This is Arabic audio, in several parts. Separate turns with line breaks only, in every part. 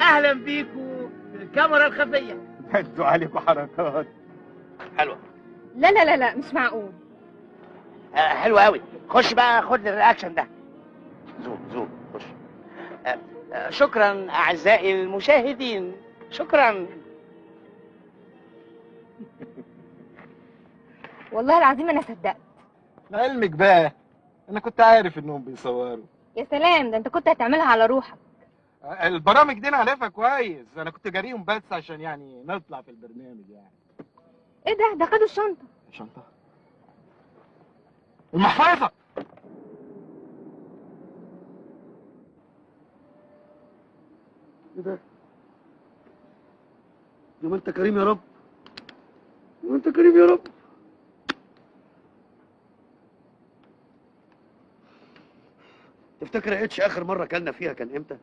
اهلا بيكم في الكاميرا الخفيه.
انتوا عليكم حركات
حلوه.
لا لا لا لا مش معقول.
حلوه قوي. خش بقى خد الرياكشن ده. زوم خش. شكرا اعزائي المشاهدين، شكرا.
والله العظيم انا صدقت.
لعلمك بقى انا كنت عارف انهم بيصوروا.
يا سلام، ده انت كنت هتعملها على روحك.
البرامج دي انا عارفها كويس، انا كنت جاريهم بس عشان يعني نطلع في البرنامج يعني.
ايه ده خدوا الشنطه.
الشنطه؟ المحفظه.
ايه ده؟ يا ما انت كريم يا رب، يا ما انت كريم يا رب. تفتكر يا اتش اخر مره كلنا فيها كان امتى؟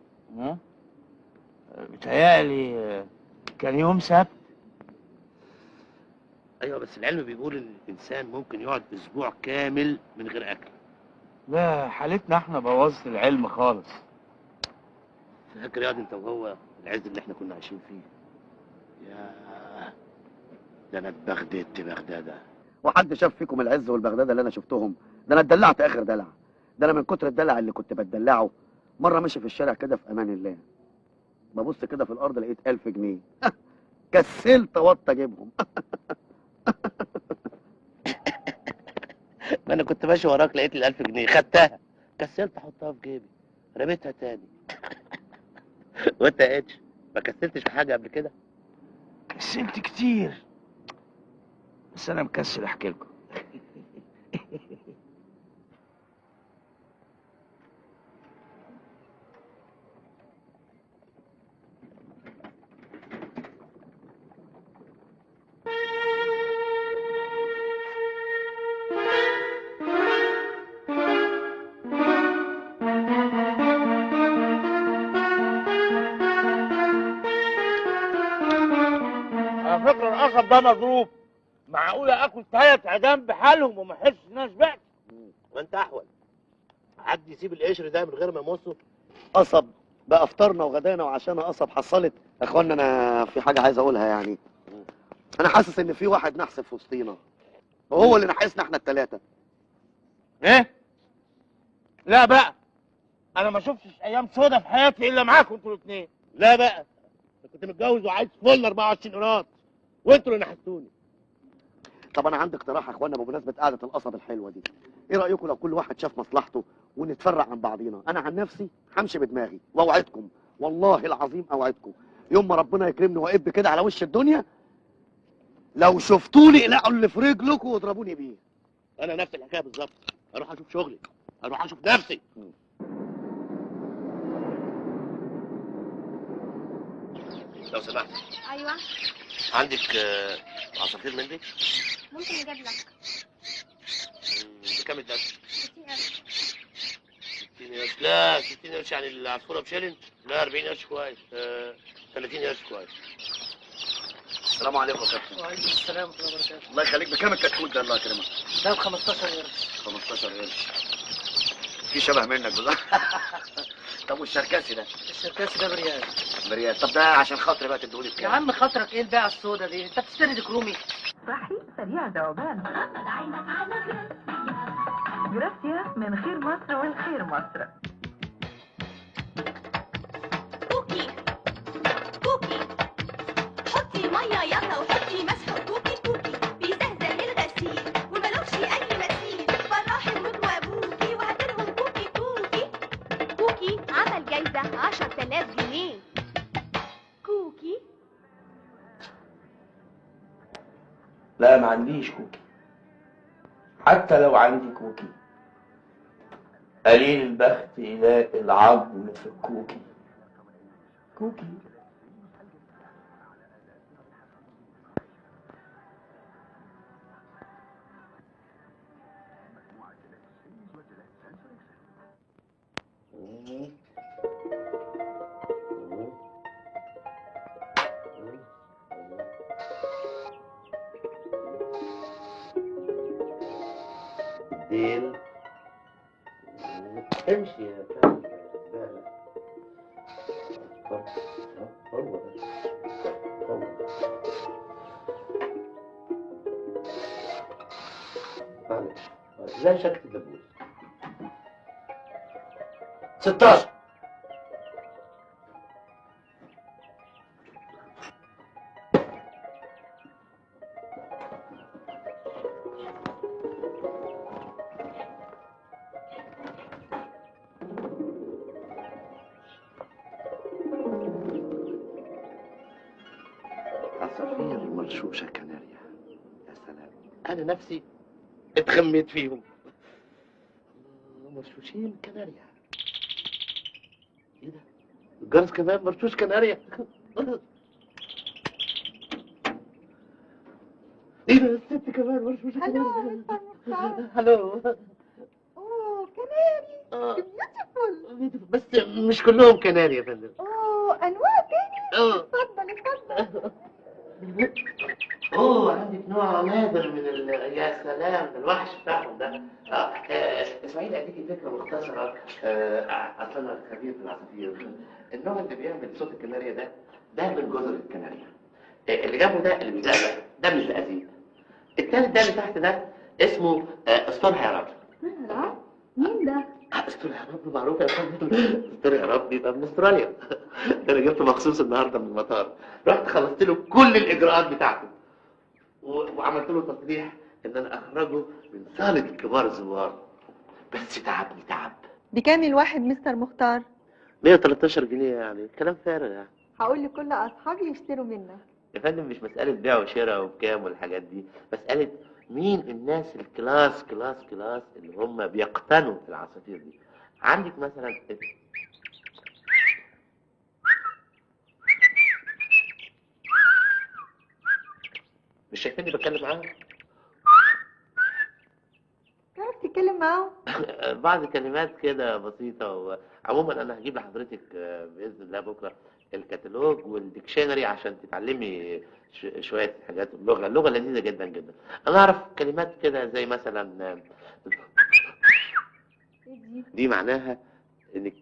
بيتهيألي كان يوم سبت.
ايوه بس العلم بيقول ان الانسان ممكن يقعد اسبوع كامل من غير اكل.
لا حالتنا احنا بوظت العلم خالص.
فاكر يا انت وهو العز اللي احنا كنا عايشين فيه؟ يا ده انا اتبغددت بغداده. وحد شاف فيكم العز والبغداده اللي انا شفتهم؟ ده انا اتدلعت اخر دلع. ده انا من كتر الدلع اللي كنت بتدلعه مره ماشي في الشارع كده في امان الله، ببص كده في الارض لقيت 1000 جنيه. كسلت اوطى اجيبهم. ما انا كنت ماشي وراك لقيت ال1000 جنيه خدتها، كسلت احطها في جيبي رميتها تاني. وانت يا اتش ما كسلتش في حاجه قبل كده؟
كسلت كتير بس انا مكسل احكي لكم. على فكرة القصب ده مظروف. معقولة اكل 3 عيدان بحالهم وما احسش ان انا شبعت؟
وانت احول حد يسيب القشر ده من غير ما يمصه؟ قصب بقى افطرنا وغدانا وعشان قصب حصلت. يا اخوانا انا في حاجه عايز اقولها يعني. انا حاسس ان في واحد نحس في وسطينا وهو اللي نحسنا احنا الثلاثه.
ايه؟ لا بقى انا ما شفتش ايام سودا في حياتي الا معاكم انتوا الاثنين.
لا بقى
انا كنت متجوز وعايز فل 24 قراط وانتوا اللي نحستوني.
طب انا عندي اقتراح يا اخوانا بمناسبه قعده القصب الحلوه دي. ايه رايكم لو كل واحد شاف مصلحته ونتفرع عن بعضينا؟ انا عن نفسي همشي بدماغي واوعدكم، والله العظيم اوعدكم، يوم ما ربنا يكرمني وأقب كده على وش الدنيا لو شفتوني اقلعوا اللي في رجلكم واضربوني بيه.
انا نفس الحكايه بالظبط، اروح اشوف شغلي، اروح اشوف نفسي. لو سمحت.
ايوه
عندك عصافير من دي؟
ممكن اجيب لك.
بكام الدرس؟
60,000.
60 قرش. لا 60 قرش يعني العصفوره بشيلن؟ لا 40 قرش كويس. 30 قرش كويس.
السلام عليكم يا كابتن.
وعليكم السلام ورحمة الله وبركاته.
الله يخليك، بكام الكتكوت ده الله يكرمك؟
ده ب 15 قرش.
15 قرش. في شبه منك بالظبط. طب والشركاسي ده؟
الشركاسي ده بريال.
بريال. طب ده عشان خاطري بقى تديهولي
يا
بكام؟
عم خاطرك ايه البيعة السودا دي؟ انت بتشتري ديك رومي؟
صحي سريع ذوبان. جراسيا من خير مصر والخير مصر.
كوكي كوكي حطي ميه يلا وحطي مسح كوكي كوكي بيزهزه الغسيل وملوش اي مثيل فرحي امك وابوكي وهاتلهم كوكي كوكي كوكي عمل جايزه 10,000 جنيه. كوكي
لا ما عنديش كوكي، حتى لو عندي كوكي قليل البخت يلاقي العظم في الكوكي. كوكي
ديل امشي يا فندم يا رجاله. هو ده هو معلش زي شكل الدبوس. 16
عصافير مرشوشه كناريا. يا سلام.
انا نفسي اتغميت فيهم. مرشوشين كناريا. ايه ده؟ الجرس كمان مرشوش كناريا. ايه ده الست كمان مرشوش كناريا. هلو.
اوه كناري.
بيوتيفول. بس مش كلهم كناري يا فندم.
اوه انواع تاني. اتفضل اتفضل.
اوه عندك نوع نادر من يا سلام ده الوحش بتاعهم ده. اسماعيل اديكي فكره مختصره. اصل انا خبير في العصافير. النوع اللي بيعمل صوت الكناريا ده من جزر الكناريا. اللي جنبه ده اللي بيزقزق ده من الزقازيق. التالت ده اللي تحت ده اسمه استرها يا رب.
مين ده؟
استر يا رب معروف يا فندم. استر يا رب بيبقى من استراليا. ده انا جبته مخصوص النهارده من المطار. رحت خلصت له كل الاجراءات بتاعته وعملت له تصريح ان انا اخرجه من صاله كبار الزوار. بس تعبني تعب.
بكام الواحد مستر مختار؟
113 جنيه يعني كلام فارغ يعني.
هقول لكل اصحابي يشتروا منك.
يا فندم مش مساله بيع وشراء وبكام والحاجات دي، مساله مين الناس الكلاس كلاس كلاس اللي هم بيقتنوا العصافير دي. عندك مثلا مش شايفيني بتكلم معاهم؟
تعرف تتكلم معاهم؟
بعض كلمات كده بسيطة. عموما أنا هجيب لحضرتك بإذن الله بكرة الكتالوج والديكشنري عشان تتعلمي شوية حاجات. اللغة لذيذة جدا جدا. أنا أعرف كلمات كده زي مثلا دي معناها إنك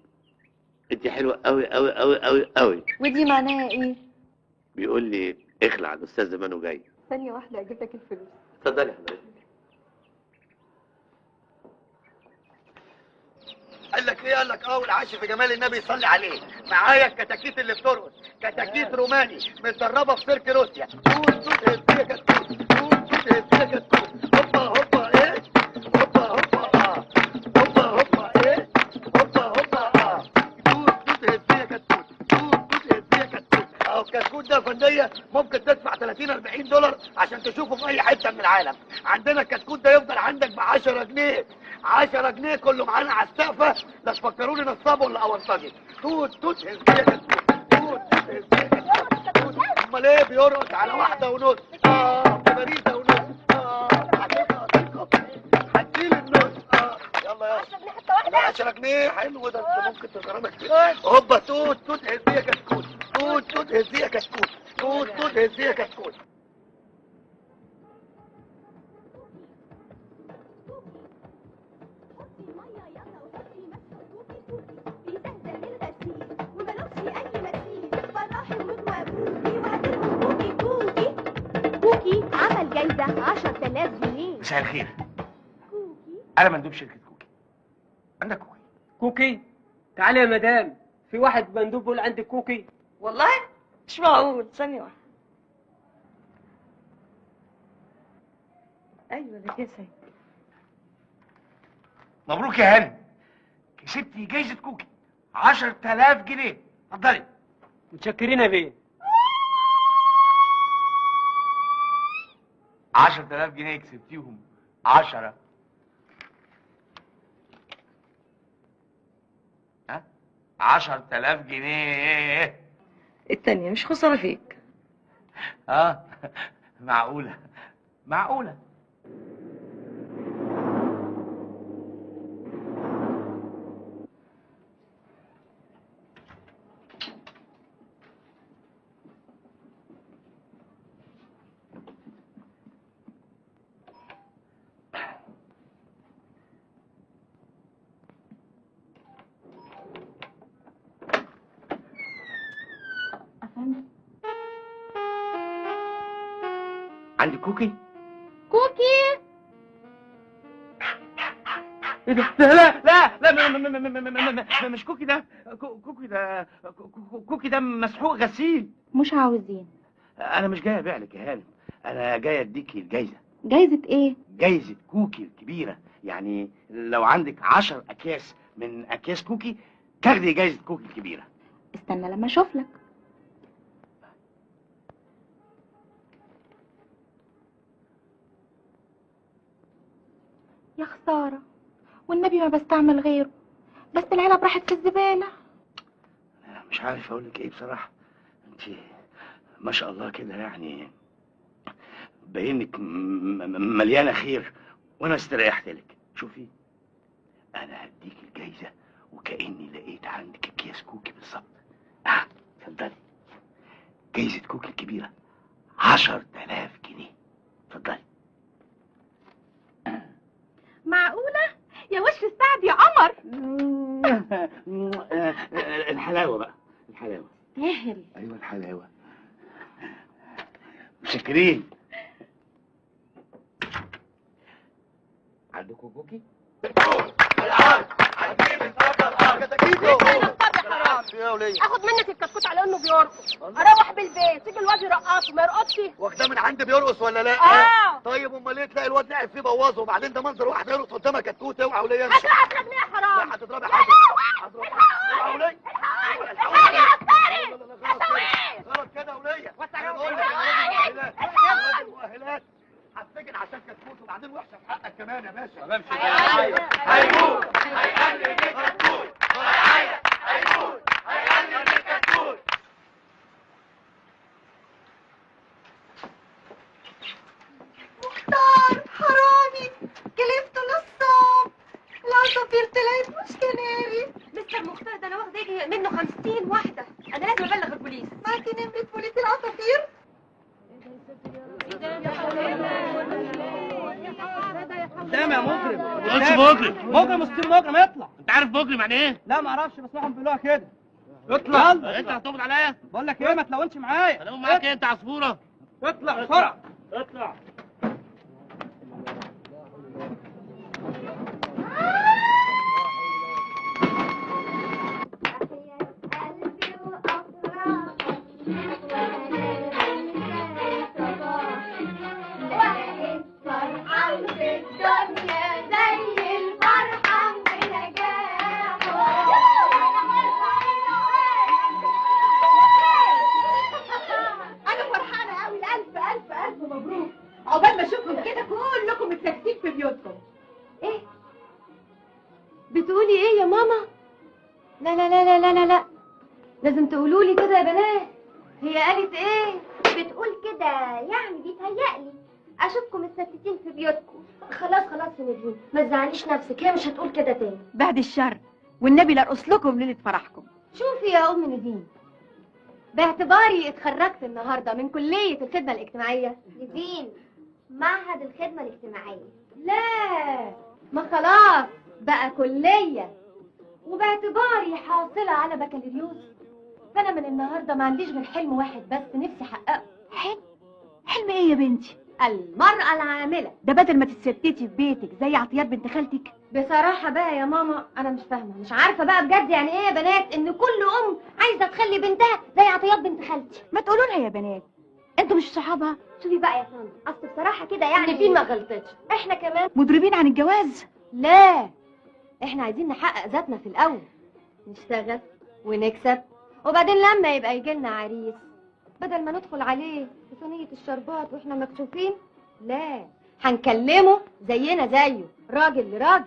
أنت حلوة أوي أوي أوي أوي أوي.
ودي معناها ايه؟
بيقول لي اخلع الأستاذ زمانه جاي.
ثانية واحدة اجيب لك الفلوس.
اتفضلي حضرتك.
قال لك ايه؟ قال لك والعاشر في جمال النبي يصلي عليه. معايا الكتاكيت اللي بترقص، كتاكيت روماني متدربه في سيرك روسيا. توت توت هزيه كتكوت، توت توت هزيه كتكوت. هوبا هوبا ايه؟ هوبا هوبا هوبا هوبا ايه؟ هوبا هوبا توت توت هزيه كتكوت، توت توت هزيه كتكوت. الكتكوت ده فنديه ممكن تدفع 30-40 دولار عشان تشوفه في اي حته من العالم. عندنا الكتكوت ده يفضل عندك ب 10 جنيه. 10 جنيه كله معانا على السقفه، لا تفكروني نصاب ولا اونطجي. توت توت هزيه كتكوت، توت توت هزيه كتكوت. امال ايه بيرقص على 1.5 ببريزه ونص. هديل النص. يلا 10 جنيه حلو ده، انت ممكن تغرمك كده. هوبا توت توت هزيه كتكوت، توت توت هزيه كتكوت، توت توت هزيه كتكوت.
كوكي عمل جايزة 10,000 جنيه.
مساء الخير، انا مندوب شركه كوكي. عندك كوكي؟
كوكي؟ تعالي يا مدام، في واحد مندوب بيقول عندك كوكي.
والله مش معقول. ثانية واحدة. ايوه ده كده.
مبروك يا هانم، كسبتي جايزه كوكي 10,000 جنيه. اتفضلي.
متشكرين يا بيه.
10,000 جنيه كسبتيهم. 10 10,000 جنيه.
التانية مش خسارة فيك.
معقولة معقولة. عندك كوكي؟
كوكي
ايه ده؟ لا مش كوكي ده. كوكي ده مسحوق غسيل.
مش عاوزين.
انا مش جاي ابيع لك يا هانم، انا جاي اديكي الجايزه.
جايزة ايه؟
جايزه كوكي الكبيره. يعني لو عندك 10 اكياس من اكياس كوكي تاخدي جايزه كوكي الكبيره.
استنى لما اشوف لك. يا خسارة، والنبي ما بستعمل غيره، بس العلب راحت في الزبالة.
مش عارف اقول لك ايه بصراحه. انت ما شاء الله كده يعني باينك مليانه خير، وانا استريحت لك. شوفي، انا هديك الجايزه وكاني لقيت عندك اكياس كوكي بالظبط. اتفضلي، جايزه كوكي الكبيره 10,000 جنيه. اتفضلي.
معقولة؟ يا وش السعد يا قمر.
الحلاوه بقى، الحلاوه.
ساهل.
ايوه الحلاوه. متشكرين. عندكم كوكي؟
اخد منك الكتكوت على انه بيرقص، اروح بالبيت تيجي الواد يرقصه ما يرقصش.
واخداه من عندي بيرقص ولا لا؟ طيب امال ايه تلاقي الواد لعب فيه بوظه، وبعدين ده منظر واحد يرقص قدامك كتكوت. اوعى وليه امشي.
هتضربني يا حرام.
لا هتضربي حاجه. هضربك. اوعى وليه.
الحقوني يا عسكري.
غلط كده وليه. انا بقول لك المؤهلات هتسجن عشان كتكوت، وبعدين وحشه في حقك كمان يا باشا. ما بمشي. هيموت هيقلل الكتكوت. هيموت هيقلل الكتكوت.
مختار حرامي، كلفته نصاب. العصافير طلعت مش كناري.
مستر مختار ده انا واخده يجي منه 50 واحده، انا لازم ابلغ البوليس.
معاكي نمرة بوليس العصافير؟
قدام يا مجرم.
ما تقولش مجرم.
مجرم مستر مجرم، اطلع.
انت عارف مجرم يعني ايه؟
لا ما اعرفش، بسمعهم بيقولوها كده. اطلع. يلا.
انت هتقبض عليا؟
بقول لك ايه، ما تلونش معايا.
انا معاك ايه انت عصفوره؟
اطلع بسرعه.
اطلع.
ماما؟ لا لا لا لا لا لا لا، لازم تقولوا لي كده يا بنات. هي قالت ايه؟
بتقول كده يعني بيتهيألي اشوفكم متستتين في بيوتكم.
خلاص خلاص يا نادين، ما تزعليش نفسك، هي مش هتقول كده تاني.
بعد الشر، والنبي لا ارقص لكم ليله فرحكم.
شوفي يا ام نادين، باعتباري اتخرجت النهارده من كليه الخدمه الاجتماعيه.
نادين، معهد الخدمة الاجتماعية.
لا، ما خلاص بقى كليه، وباعتباري حاصله على بكالوريوس، فانا من النهارده ما عنديش غير حلم واحد بس نفسي احققه.
حلم ايه يا بنتي؟
المرأة العاملة.
ده بدل ما تتستتي في بيتك زي عطيات بنت خالتك.
بصراحة بقى يا ماما أنا مش فاهمة، مش عارفة بقى بجد يعني إيه يا بنات إن كل أم عايزة تخلي بنتها زي عطيات بنت خالتي.
ما تقولوا لها يا بنات، أنتوا مش صحابها؟
شوفي بقى يا فندم، أصل بصراحة كده يعني
نادين ما غلطتش، إحنا كمان
مضربين عن الجواز؟
لا، إحنا عايزين نحقق ذاتنا في الأول، نشتغل ونكسب، وبعدين لما يبقى يجيلنا عريس بدل ما ندخل عليه في صينية الشربات وإحنا مكسوفين، لا، هنكلمه زينا زيه، راجل لراجل.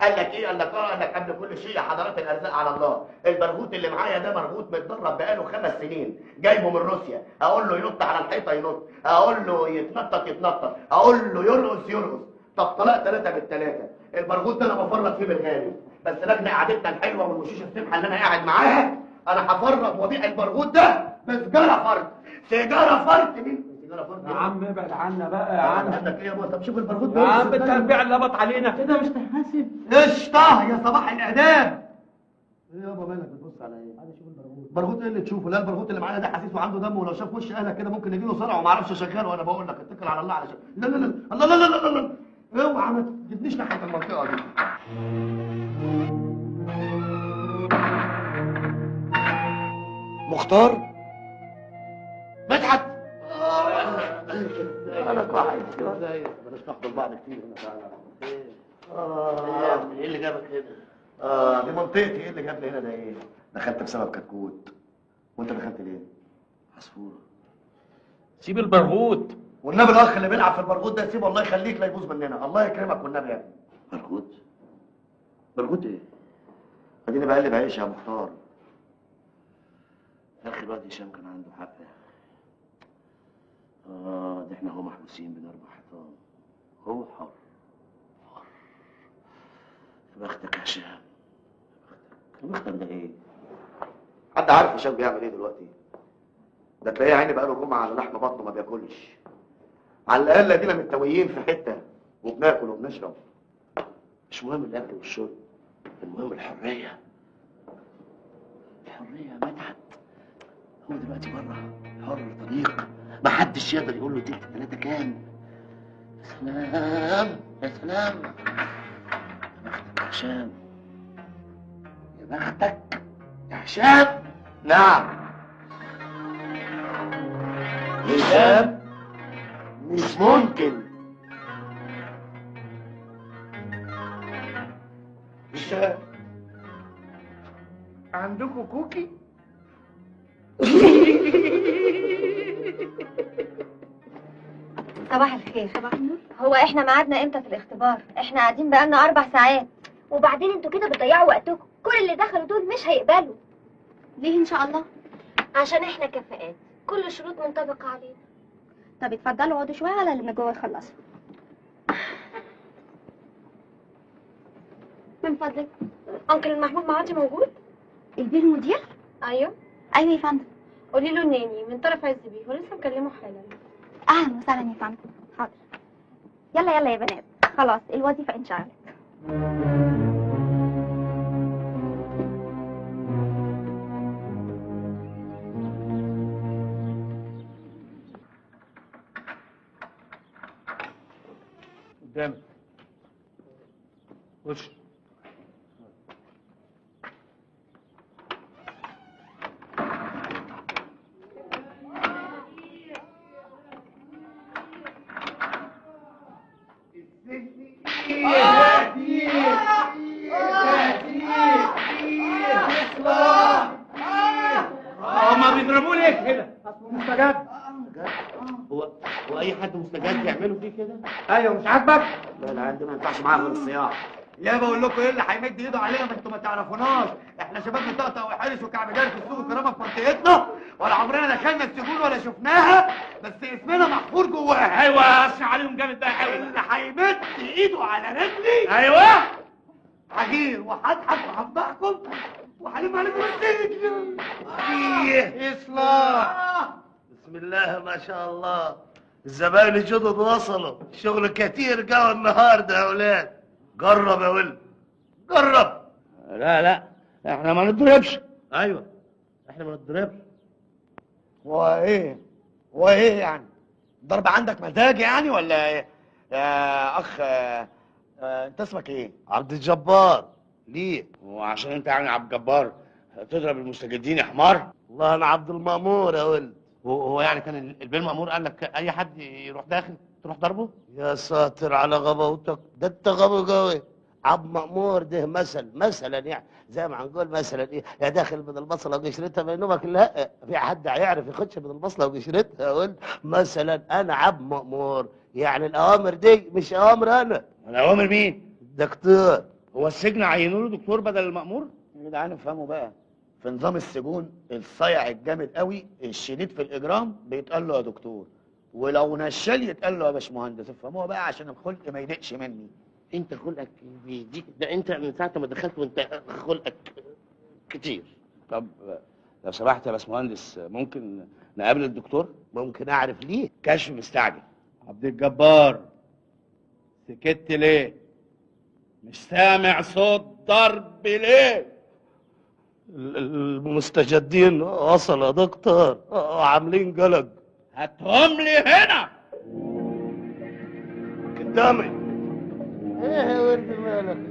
قال لك ايه؟ قال لك قال لك قبل كل شيء يا حضرات الارزاق على الله. البرغوث اللي معايا ده برغوث متدرب بقاله 5 سنين، جايبه من روسيا. اقول له ينط على الحيطه ينط، اقول له يتنطط يتنطط، اقول له يرقص يرقص. طب طلاق 3 بالثلاثه. البرغوث ده انا بفرط فيه بالغالي، بس لجنه قعدتنا الحلوه والوشوش السمحه اللي انا قاعد معاها، انا هفرط وبيع البرغوث ده بسجاره فرد. سيجاره فرد مين؟
يا عم ابعد عنا بقى يا عم.
عندك ايه يا ابو؟ طب شوف البرغوث
يا عم التربيع اللي هبط علينا كده مش تحاسب.
قشطه يا صباح الاعدام. ايه يابا مالك بتبص على ايه؟ عايز اشوف البرغوث. البرغوث ايه اللي تشوفه؟ لا البرغوث اللي معانا ده حسيس وعنده دم، ولو شاف وش اهلك كده ممكن يجي له صرع وما اعرفش اشغله. وانا بقول لك اتكل على الله علشان لا لا لا الله لا لا لا لا اوعى ما تجيبنيش ناحيه المنطقه دي. مختار مدحت انا كويس ازاي بلاش ناخد بعض كتير هنا تعالى. ايه اللي جابك هنا؟ دي منطقتي. ايه اللي جابني هنا ده؟ ايه دخلت بسبب كتكوت. وانت دخلت ليه؟ عصفوره.
سيب البرغوث.
والنبي الاخ اللي بيلعب في البرغوث ده سيبه الله يخليك لا يبوظ مننا. الله يكرمك والنبي يا ابني. برغوث؟ برغوث ايه؟ اديني بقلب عيش يا مختار. يا اخي الواد هشام كان عنده حق. ده احنا هو محبوسين بين 4 حيطان. هو حر حر. يا بختك يا هشام، يا بختك ده ايه؟ حد عارف هشام بيعمل ايه دلوقتي؟ ده تلاقيه عيني بقاله جمعه على لحم بطنه ما بياكلش. على الاقل ادينا متويين في حته وبناكل وبنشرب. مش مهم الاكل والشرب، المهم الحريه. الحريه يا مدحت. هو دلوقتي بره حر طليق، ما حدش يقدر يقول له تلت 3 كام. يا سلام يا سلام. يا بختك يا هشام، يا بختك يا هشام. نعم هشام مش ممكن. هشام عندكم كوكي؟
صباح الخير. صباح النور. هو احنا ميعادنا امتى في الاختبار؟ احنا قاعدين بقالنا 4 ساعات.
وبعدين انتوا كده بتضيعوا وقتكم، كل اللي دخلوا دول مش هيقبلوا.
ليه ان شاء الله؟
عشان احنا كفاءات، كل الشروط منطبقة علينا.
طب اتفضلوا اقعدوا شويه على اللي من جوه يخلصوا.
من فضلك، انكل محمود معاطي موجود؟
البيه المدير؟
ايوه
ايوه يا فندم.
قولي له ناني من طرف عز بيه، هو لسه مكلمه حالا.
اهلا وسهلا يا فندم. حاضر. يلا يلا يا بنات، خلاص الوظيفه انشغلت.
قدامك وش هما بيضربوا ليه كده؟
مستجد. هو اي حد مستجد يعملوا فيه كده؟
ايوه مش عاجبك؟
لا العيال دي ما ينفعش معاها غير الصياح.
يا بقول لكم ايه اللي هيمد ايده علينا ما انتوا ما تعرفوناش. احنا شباب بنطقطق وحارس وكعب جاري في السوق الكرامه في منطقتنا، ولا عمرنا دخلنا السجون ولا شفناها، بس اسمنا محفور جواها.
ايوه اسمع عليهم جامد بقى قوي.
اللي هيمد ايده على رجلي
ايوه
هغير وهضحك وهفضحكم وهلم عليكم السجن.
اصلاح. بسم الله ما شاء الله، الزباين الجدد وصلوا، شغل كتير جو النهارده يا اولاد. جرب يا ولد جرب.
لا احنا ما نضربش.
ايوه احنا ما نضربش.
هو ايه يعني؟ ضرب عندك مزاج يعني ولا ايه؟ يا اخ انت اسمك ايه؟
عبد الجبار. ليه؟
وعشان انت يعني عبد الجبار تضرب المستجدين يا حمار؟
والله انا عبد المأمور يا ولد.
هو يعني كان البيه المأمور قال لك اي حد يروح داخل تروح ضربه؟
يا ساتر على غباوتك، ده انت غبي قوي. عبد مأمور ده مثلا يعني زي ما هنقول مثلا ايه، يا داخل من البصله وقشرتها بينومك. لا في حد هيعرف يخش من البصله وقشرتها؟ اقول مثلا انا عبد مأمور، يعني الاوامر دي مش اوامر انا.
الاوامر مين؟
دكتور.
هو السجن عينوا له دكتور بدل المأمور؟ يا جدعان افهموا بقى، في نظام السجون الصيع الجامد قوي الشديد في الاجرام بيتقال له يا دكتور، ولو نشال يتقال له يا باشمهندس. افهموها بقى عشان الخلق ما يضيقش مني.
انت خلقك بيديك ده، انت من ساعه ما دخلت وانت خلقك كتير.
طب لو سمحت يا باشمهندس ممكن نقابل الدكتور؟
ممكن اعرف ليه؟
كشف مستعجل.
عبد الجبار سكت ليه؟ مش سامع صوت ضرب ليه؟
المستجدين وصل يا دكتور، عاملين قلق.
هاتهم لي هنا
قدامي.
ايه يا ولد مالك؟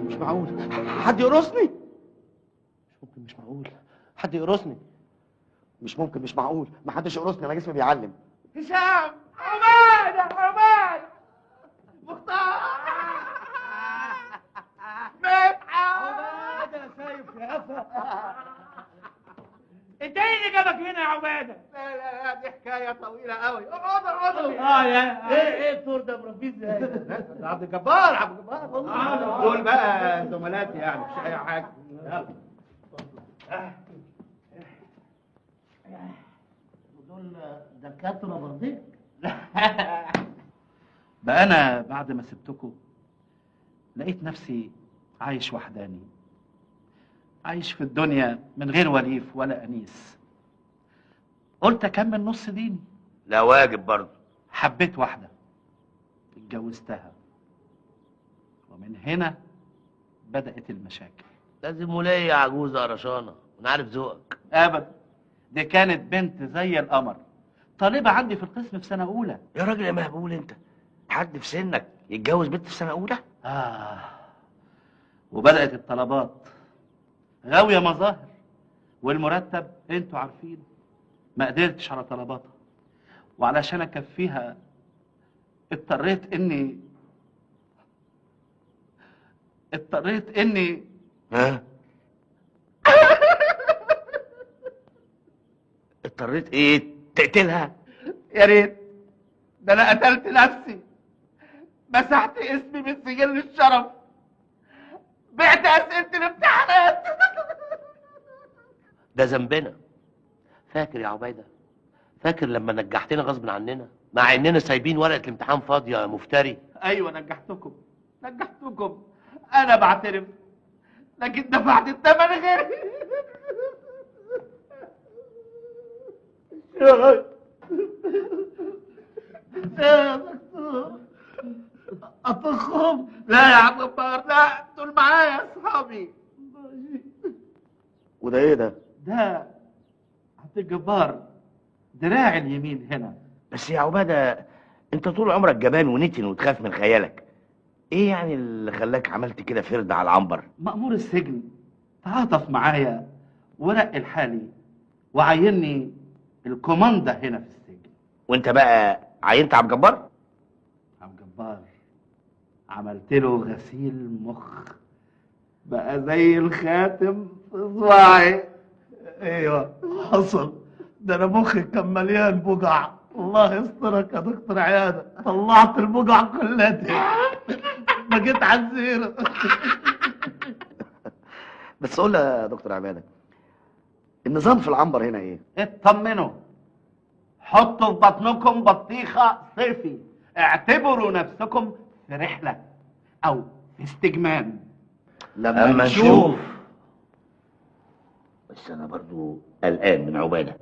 مش معقول حد يقرصني. مش معقول حد يقرصني.
مش ممكن، مش معقول، ما حدش يقرصني، انا جسمي بيعلم.
هشام، عماد مختار مدحت.
عبادة سايف يا قفا.
انت ايه اللي جابك هنا يا عباده؟ لا دي حكايه طويله قوي. اقعدوا
ايه الدور ده مربيه ازاي؟
ده عبد الجبار والله. دول بقى زملاتي يعني مش اي حاجه. يلا
دول دكاتره برضيك. بقى انا بعد ما سبتكم لقيت نفسي عايش وحداني، عايش في الدنيا من غير وليف ولا انيس. قلت اكمل نص ديني.
لا واجب برضه.
حبيت واحده اتجوزتها، ومن هنا بدأت المشاكل.
لازم ولية عجوزة قرشانة، انا عارف ذوقك.
ابدا، دي كانت بنت زي القمر، طالبة عندي في القسم في سنة أولى.
يا راجل يا مهبول انت، حد في سنك يتجوز بنت في سنة أولى؟
وبدأت الطلبات غاوية مظاهر، والمرتب انتوا عارفين. ما قدرتش على طلباتها، وعلشان اكفيها اضطريت اني
ها؟ اضطريت ايه؟ تقتلها؟
يا ريت، ده انا قتلت نفسي، مسحت اسمي من سجل الشرف، بعت اسئله الامتحانات.
ده ذنبنا. فاكر يا عبيده؟ فاكر لما نجحتنا غصب عننا مع اننا سايبين ورقه الامتحان فاضيه يا مفتري؟
ايوه نجحتكم، انا بعترف، لكن دفعت الثمن غيري. يا دكتور اطخهم. لا يا عم البار، لا، دول معايا يا اصحابي.
وده ايه ده؟
ده عبد الجبار، دراعي اليمين هنا.
بس يا عبادة انت طول عمرك جبان ونتن وتخاف من خيالك. ايه يعني اللي خلاك عملت كده فرد على العنبر؟
مأمور السجن تعاطف معايا
ورق الحالي وعيني الكوماندا هنا في السجن.
وانت بقى عينت عبد الجبار؟
عبد الجبار عملت له غسيل مخ، بقى زي الخاتم في صباعي.
ايوه حصل، ده انا مخي كان مليان بقع. الله يسترك يا دكتور عياده، طلعت البقع كلها بقيت على الزيرو.
بس قول لي يا دكتور عماده، النظام في العنبر هنا ايه؟
اطمنوا، حطوا في بطنكم بطيخه صيفي، اعتبروا نفسكم في رحله او في استجمام.
لما نشوف. بس انا برضو قلقان من عباده.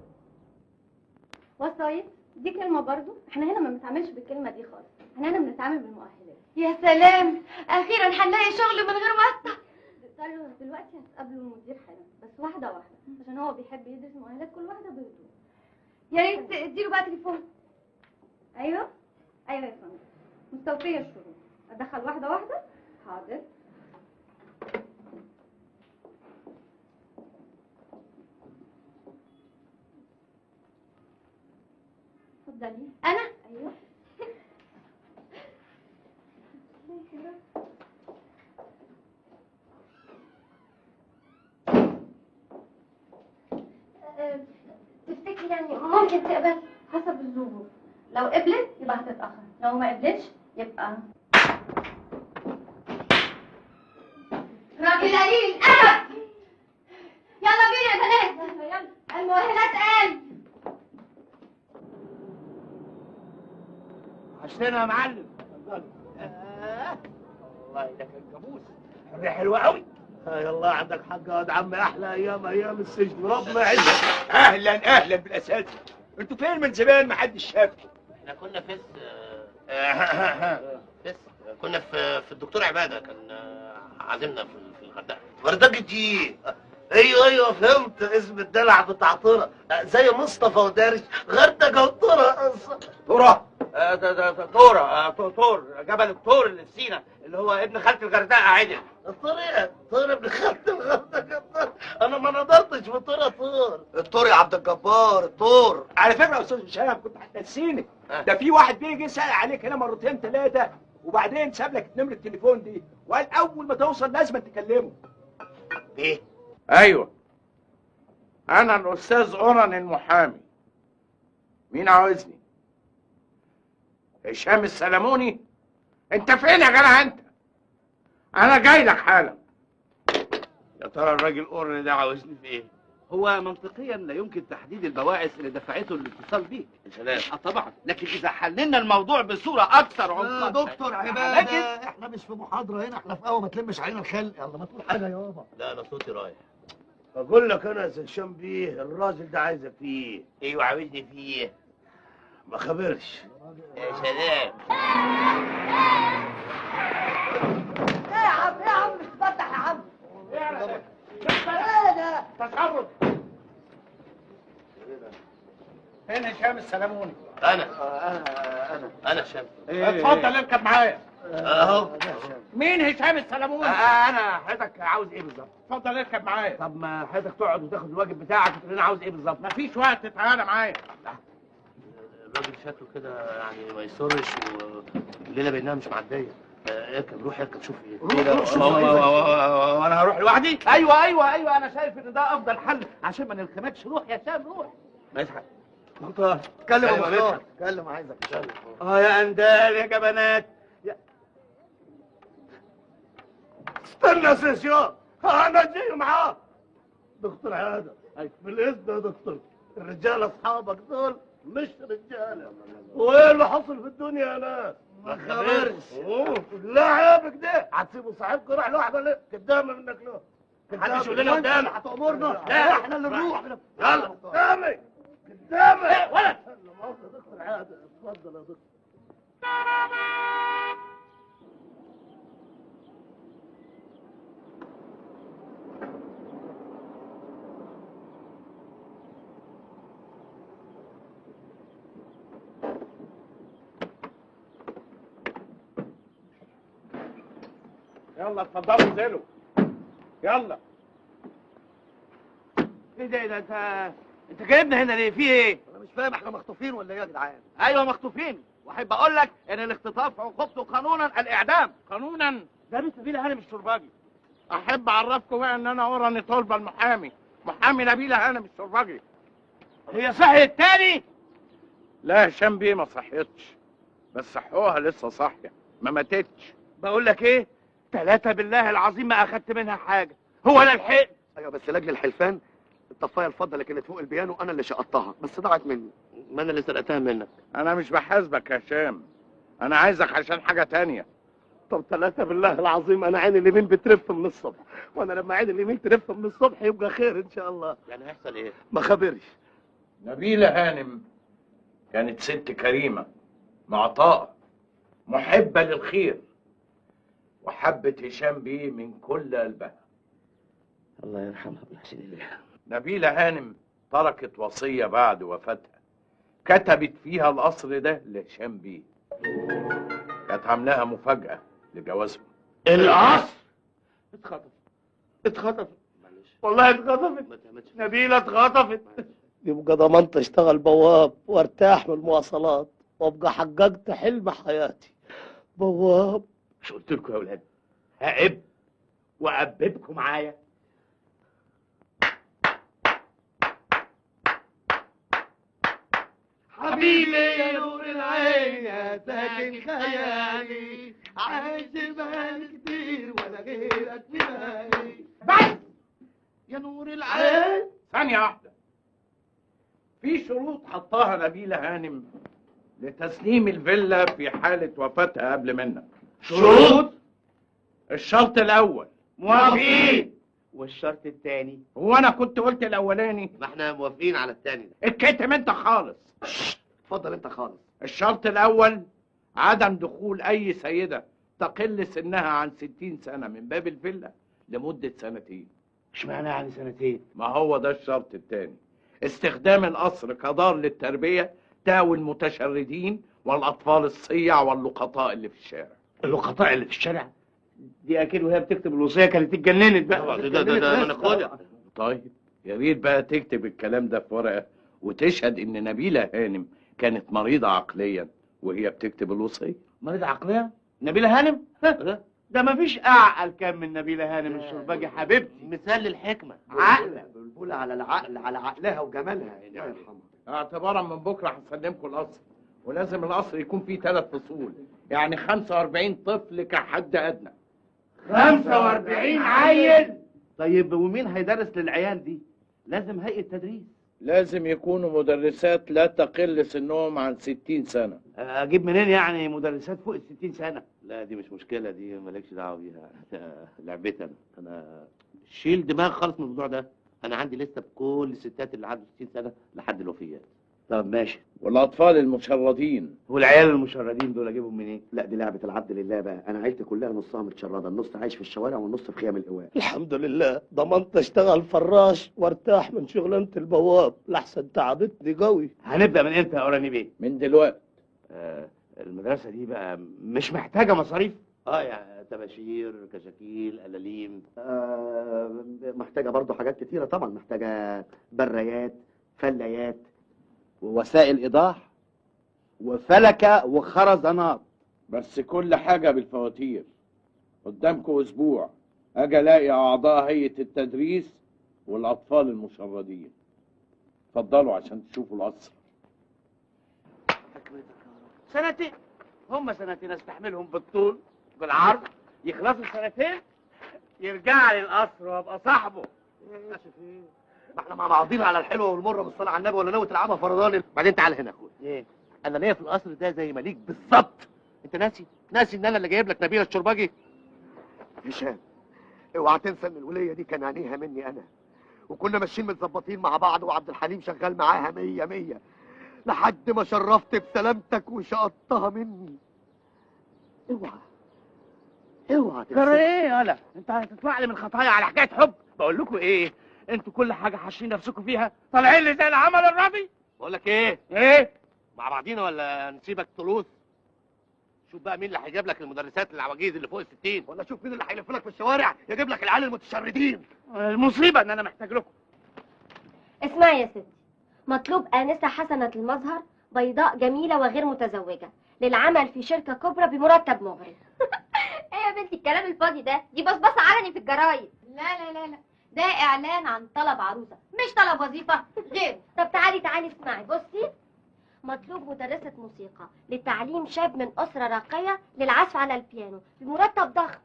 وسايط دي كلمة برضو، احنا هنا ما بنتعاملش بالكلمة دي خالص، احنا هنا بنتعامل بالمؤهلات.
يا سلام، اخيرا هنلاقي شغل من غير واسطه.
تقدروا دلوقتي هتقابلوا المدير حالا، بس واحدة واحدة عشان هو بيحب يدرس مؤهلات كل واحدة بهدوء.
يا ريت اديله بقى تليفون.
ايوه ايوه يا فندم، مستوفية الشروط. ادخل واحدة واحدة. حاضر. اتفضلي.
انا
ايوه. تفتكري يعني ممكن تقبل حسب الظروف؟ لو قبلت يبقى هتتأخر، لو ما قبلتش يبقى
راجل قليل الادب. يلا بينا يا بنات، يلا المؤهلات قال.
عشتنا يا معلم. والله ده كان كابوس، الريح حلوه قوي.
يلا عندك حق يا واد عم، احلى ايام السجن، ربنا يعزك.
اهلا بالاساتذه، انتوا فين من زمان ما حدش شافكم؟
احنا كنا كنا في الدكتور عباده، كان عازمنا في الغردقه.
غردقة ايه؟ ايوه فهمت، اسم الدلع بتاع طرة، زي مصطفى ودارش، غردقة وطرة.
طور جبل الطور اللي في سينا، اللي هو ابن خالة الغردقه عدل.
طور ابن خالة الغردقة. انا ما نظرتش في طور. الطور يا عبد الجبار، الطور.
على فكره يا استاذ هشام كنت هتنسيني، ده في واحد بيجي سأل عليك هنا مرتين ثلاثه وبعدين ساب لك نمره التليفون دي وقال اول ما توصل لازم تكلمه.
ايه؟
ايوه، انا الاستاذ اوران المحامي. مين عاوزني؟ هشام السلموني؟ انت فين يا جدع انت؟ انا جاي لك حالا.
يا ترى الراجل اورن ده عاوزني في ايه؟
هو منطقيا لا يمكن تحديد البواعث اللي دفعته الاتصال بيك.
يا سلام.
طبعا، لكن اذا حللنا الموضوع بصوره اكثر عمقا.
يا دكتور عباده، احنا مش في محاضره هنا، احنا في قهوه، ما تلمش علينا الخل. يلا ما تقول حاجه يابا.
لا انا صوتي رايح.
اقول لك انا يا هشام بيه، الراجل ده عايزك فيه.
ايوه عاوزني فيه.
ما خبرش.
يا سلام.
ايه يا عم مش تفتح يا عم.
ايه ده؟ تشرد. فين هشام السلموني؟
انا هشام.
اتفضل اركب معايا.
اهو.
مين هشام السلموني؟
انا حضرتك عاوز ايه بالظبط؟
اتفضل اركب معايا.
طب ما حضرتك تقعد وتاخد الواجب بتاعك وتقول لنا عاوز ايه بالظبط؟
مفيش وقت، تعالى معايا.
الراجل شكله كده يعني ما يسرش والليله بينها مش معديه. اركب، روح اركب شوف ايه.
وانا هروح لوحدي؟
ايوه، انا شايف ان ده افضل حل عشان ما نلخمكش. روح يا هشام روح.
مدحت
اتكلم يا مختار، اتكلم، عايزك تتكلم.
يا اندال يا جبنات.
استنى يا سيسيون، انا جاي معاه. دكتور عادة، بالاذن يا دكتور، الرجاله اصحابك دول مش رجاله. وايه اللي حصل في الدنيا يا ناس؟ ما خبرش. لا عيبك ده، هتسيبوا صاحبكم يروح لوحده ليه؟ قدامي منك له.
محدش يقول لنا قدامي.
هتأمرنا؟
لا
احنا اللي نروح.
يلا
قدامي ولد. لا مؤاخذة يا دكتور عادة، اتفضل يا دكتور.
يلا اتفضلوا انزلوا. يلا ايه ده انت جايبنا هنا ليه؟ في ايه؟
انا مش فاهم احنا مخطوفين ولا ايه يا جدعان؟
ايوه مخطوفين، واحب اقول لك ان الاختطاف عقوبته قانونا الاعدام. قانونا؟ ده بنت نبيله هانم الشرباجي. احب اعرفكم بقى ان انا اوراني طلبه المحامي، محامي نبيله هانم الشرباجي. هي صحيت تاني؟ لا هشام بيه ما صحيتش، بس صحوها لسه صاحيه ما ماتتش. بقول لك ايه؟ 3 بالله العظيم ما اخدت منها حاجه، هو انا لحقت.
ايوه بس لاجل الحلفان الطفايه الفضه اللي كانت فوق البيانو انا اللي شقطتها، بس ضاعت مني.
ما انا اللي سرقتها منك.
انا مش بحاسبك يا هشام، انا عايزك عشان حاجه تانية.
طب 3 بالله العظيم انا عيني اليمين بترف من الصبح، وانا لما عيني اليمين ترف من الصبح يبقى خير ان شاء الله.
يعني هيحصل ايه؟
ما خبرش.
نبيله هانم كانت ست كريمه معطاءه محبه للخير، وحبت هشام بيه من كل قلبها.
الله يرحمها ويحسن اليها.
نبيله هانم تركت وصيه بعد وفاتها، كتبت فيها القصر ده لهشام بيه. كانت عاملاها مفاجاه لجوازهم.
القصر
اتخطفت والله اتخطفت. نبيله اتخطفت.
يبقى ضمنت اشتغل بواب وارتاح من المواصلات وابقى حققت حلم حياتي. بواب.
مش قلت لكم يا اولاد هقب وأببكم معايا؟
حبيبي يا نور العين يا ساكن خيالي، عايش بقالي كتير ولا غيرك في بالي.
بس يا نور العين. ثانية واحدة، في شروط حطاها نبيلة هانم لتسليم الفيلا في حالة وفاتها قبل منك.
شروط؟
الشرط الأول
موافقين. والشرط الثاني؟
هو أنا كنت قلت الأولاني؟
ما احنا موافقين على الثاني ده.
اتكتم أنت خالص.
اتفضل انت خالص.
الشرط الأول عدم دخول أي سيدة تقل سنها عن 60 سنة من باب الفيلا لمدة 2 سنين.
اشمعنى يعني 2 سنين؟
ما هو ده الشرط الثاني. استخدام القصر كدار للتربية تاوي المتشردين والأطفال الصيع واللقطاء اللي في الشارع.
اللقطاء اللي في الشارع؟ دي اكيد وهي بتكتب الوصيه كانت اتجننت بقى. ده انا خدها.
طيب يا ريت بقى تكتب الكلام ده في ورقه وتشهد ان نبيله هانم كانت مريضه عقليا وهي بتكتب الوصيه.
مريضه عقليا؟ نبيله هانم؟ ده مفيش اعقل كان من نبيله هانم الشرباجي حبيبتي. مثال للحكمه.
عقل بلبل على العقل على عقلها وجمالها. الله يرحمها.
اعتبارا من بكره هسلمكم القصر، ولازم القصر يكون فيه 3 فصول، يعني 45 طفل كحد ادنى.
45 عيل؟ طيب ومين هيدرس للعيال دي؟ لازم هيئة تدريس.
لازم يكونوا مدرسات لا تقل سنهم عن 60 سنة.
اجيب منين يعني مدرسات فوق 60 سنة؟ لا دي مش مشكلة، دي مالكش دعوة بيها، لعبتي انا شيل دماغ خالص من الموضوع ده. انا عندي لسه بكل الستات اللي عندهم 60 سنة لحد الوفيات. طب ماشي.
والاطفال المشردين؟
والعيال المشردين دول اجيبهم منين؟
لا دي لعبة العبد لله بقى. انا عيلتي كلها نصها متشردة، النص عايش في الشوارع والنص في خيام القوات.
الحمد لله ضمنت اشتغل فراش وارتاح من شغلانة البواب لحسن تعبتني قوي.
هنبدأ من امتى يا اوراني بيه؟
من دلوقتي.
المدرسة دي بقى مش محتاجة مصاريف؟ يعني تباشير، كشاكيل، قلاليم.
محتاجة برضو حاجات كتيرة طبعا، محتاجة بريات، فلايات،
ووسائل ايضاح، وفلكة وخرزانات.
بس كل حاجة بالفواتير. قدامكم اسبوع اجي الاقي اعضاء هيئة التدريس والاطفال المشردين. اتفضلوا عشان تشوفوا القصر.
سنتين؟ هم 2 سنين استحملهم بالطول بالعرض، يخلصوا 2 سنين يرجع لي القصر وابقى صاحبه.
ما احنا مع بعضينا على الحلوه والمره بالصلاه على النبي، ولا ناوي تلعبها فرداني؟
بعدين تعال هنا يا اخويا. ايه؟ انا ليا في القصر ده زي مليك بالظبط. انت ناسي ان انا اللي جايب لك نبيله الشرباجي؟
هشام اوعى تنسى ان الوليه دي كان عينيها مني انا، وكنا ماشيين متظبطين مع بعض، وعبد الحليم شغال معاها 100 لحد ما شرفت بسلامتك وشقطتها مني. اوعى
ترى ايه يالا؟ انت هتطلع لي من خطايا على حكايه حب؟ بقول لكم ايه، انتوا كل حاجه حاشين نفسكم فيها، طالعين لي زي العمل الربي. بقول لك ايه مع بعضينا ولا نسيبك تلوث؟ شوف بقى مين اللي هيجيب لك المدرسات العواجيز اللي فوق 60،
ولا شوف مين اللي هيلف لك في الشوارع يجيب لك العيال المتشردين.
المصيبه ان انا محتاج لكم.
اسمعي يا ستي، مطلوب آنسة حسنة المظهر، بيضاء جميلة وغير متزوجة، للعمل في شركة كبرى بمرتب مغري.
ايه يا بنتي الكلام الفاضي ده؟ دي بصبصة علني في الجرايد.
لا، ده إعلان عن طلب عروسة، مش طلب وظيفة غيره. طب تعالي اسمعي، بصي، مطلوب مدرسة موسيقى لتعليم شاب من أسرة راقية للعزف على البيانو بمرتب ضخم.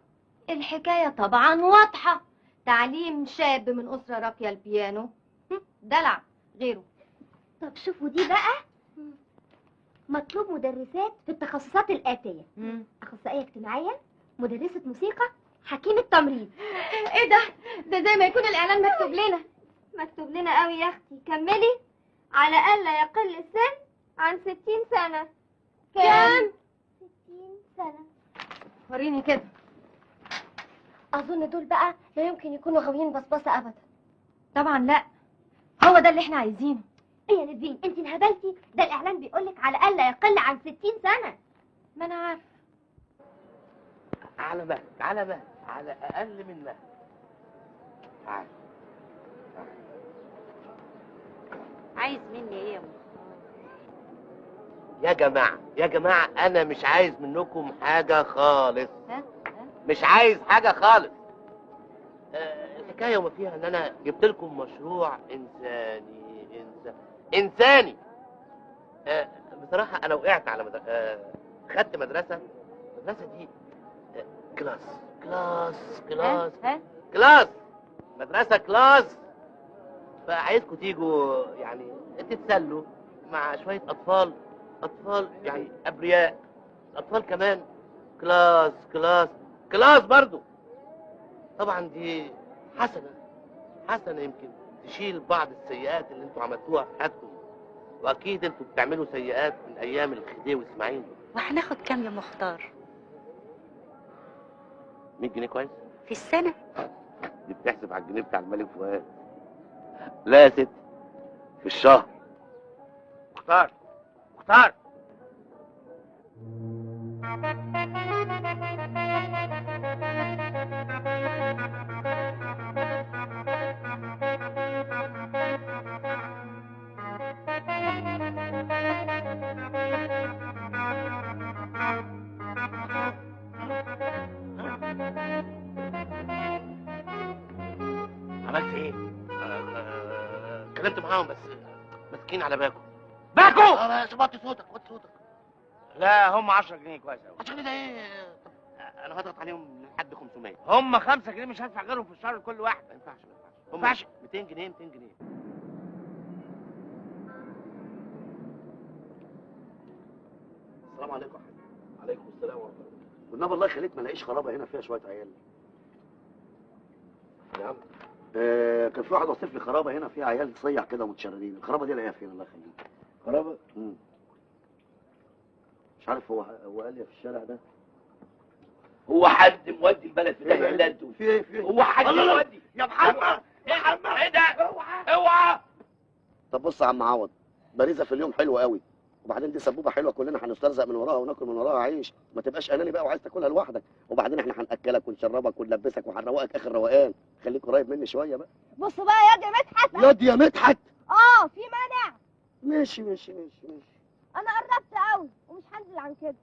الحكاية طبعا واضحة، تعليم شاب من أسرة راقية البيانو دلع غيره.
طب شوفوا دي بقى، مطلوب مدرسات في التخصصات الآتية: أخصائية اجتماعية، مدرسة موسيقى، حكيمة تمريض.
ايه ده زي ما يكون الإعلان مكتوب لنا.
مكتوب لنا قوي يا أختي. كملي. على ألا يقل السن عن 60 سنة.
كام؟
60 سنة.
وريني كده. أظن دول بقى لا يمكن يكونوا غاويين بصبصة أبدا. طبعا لا، هو ده اللي احنا عايزينه.
ايه يا نسبين، انت انهبلتي؟ ده الإعلان بيقولك على ألا يقل عن 60 سنة.
ما أنا عارفة.
على مهلك، على مهلك، على اقل من مهلك. تعال.
عايز مني ايه يا
يا جماعة انا مش عايز منكم حاجة خالص. مش عايز حاجة خالص. الحكاية وما فيها ان انا جبت لكم مشروع انساني. بصراحة انا وقعت على خدت مدرسة دي كلاس مدرسة كلاس. فعايزكم تيجوا يعني تتسلوا مع شوية أطفال يعني أبرياء. الأطفال كمان كلاس برضو. طبعا دي حسنة يمكن تشيل بعض السيئات اللي انتوا عملتوها في حياتكم. وأكيد انتوا بتعملوا سيئات من أيام الخديوي إسماعيل.
وهناخد كام يا مختار؟
100 جنيه كويس؟
في السنة؟
دي بتحسب على الجنيه بتاع الملك فؤاد. لا يا ستي، في الشهر.
مختار
عملت ايه؟ اتكلمت معاهم بس ماسكين على باكو. وطي صوتك.
لا، هم 10 جنيه كويس قوي.
10 جنيه ده ايه؟ انا هضغط عليهم لحد 500.
هم 5 جنيه مش هدفع غيرهم في الشهر لكل واحد.
ما ينفعش.
ما ينفعش.
200 جنيه.
السلام عليكم يا حاج. عليكم السلام ورحمه الله. والنبي الله يخليك ما لاقيش خرابه هنا فيها شويه عيال. نعم. كان في واحد وصف لي خرابه هنا فيها عيال صيع كده ومتشردين. الخرابه دي الاقيها فين الله يخليك؟ خرابه؟ مش عارف هو قال لي في الشارع ده.
هو حد مودي البلد في ده الا انتوا؟
في ايه؟
هو حد مودي؟
يا محمد ايه ده؟ اوعى.
طب بص يا عم عوض، باريزه في اليوم حلوه قوي، وبعدين دي سبوبه حلوه كلنا هنسترزق من وراها وناكل من وراها عيش. ما تبقاش اناني بقى وعايز تاكلها لوحدك. وبعدين احنا هناكلك ونشربك ونلبسك وهنروقك اخر روقان. خليك قريب مني شويه بقى.
بص بقى يا مدحت.
يا مدحت.
في مانع.
ماشي.
انا قربت قوي ومش هنزل عن كده.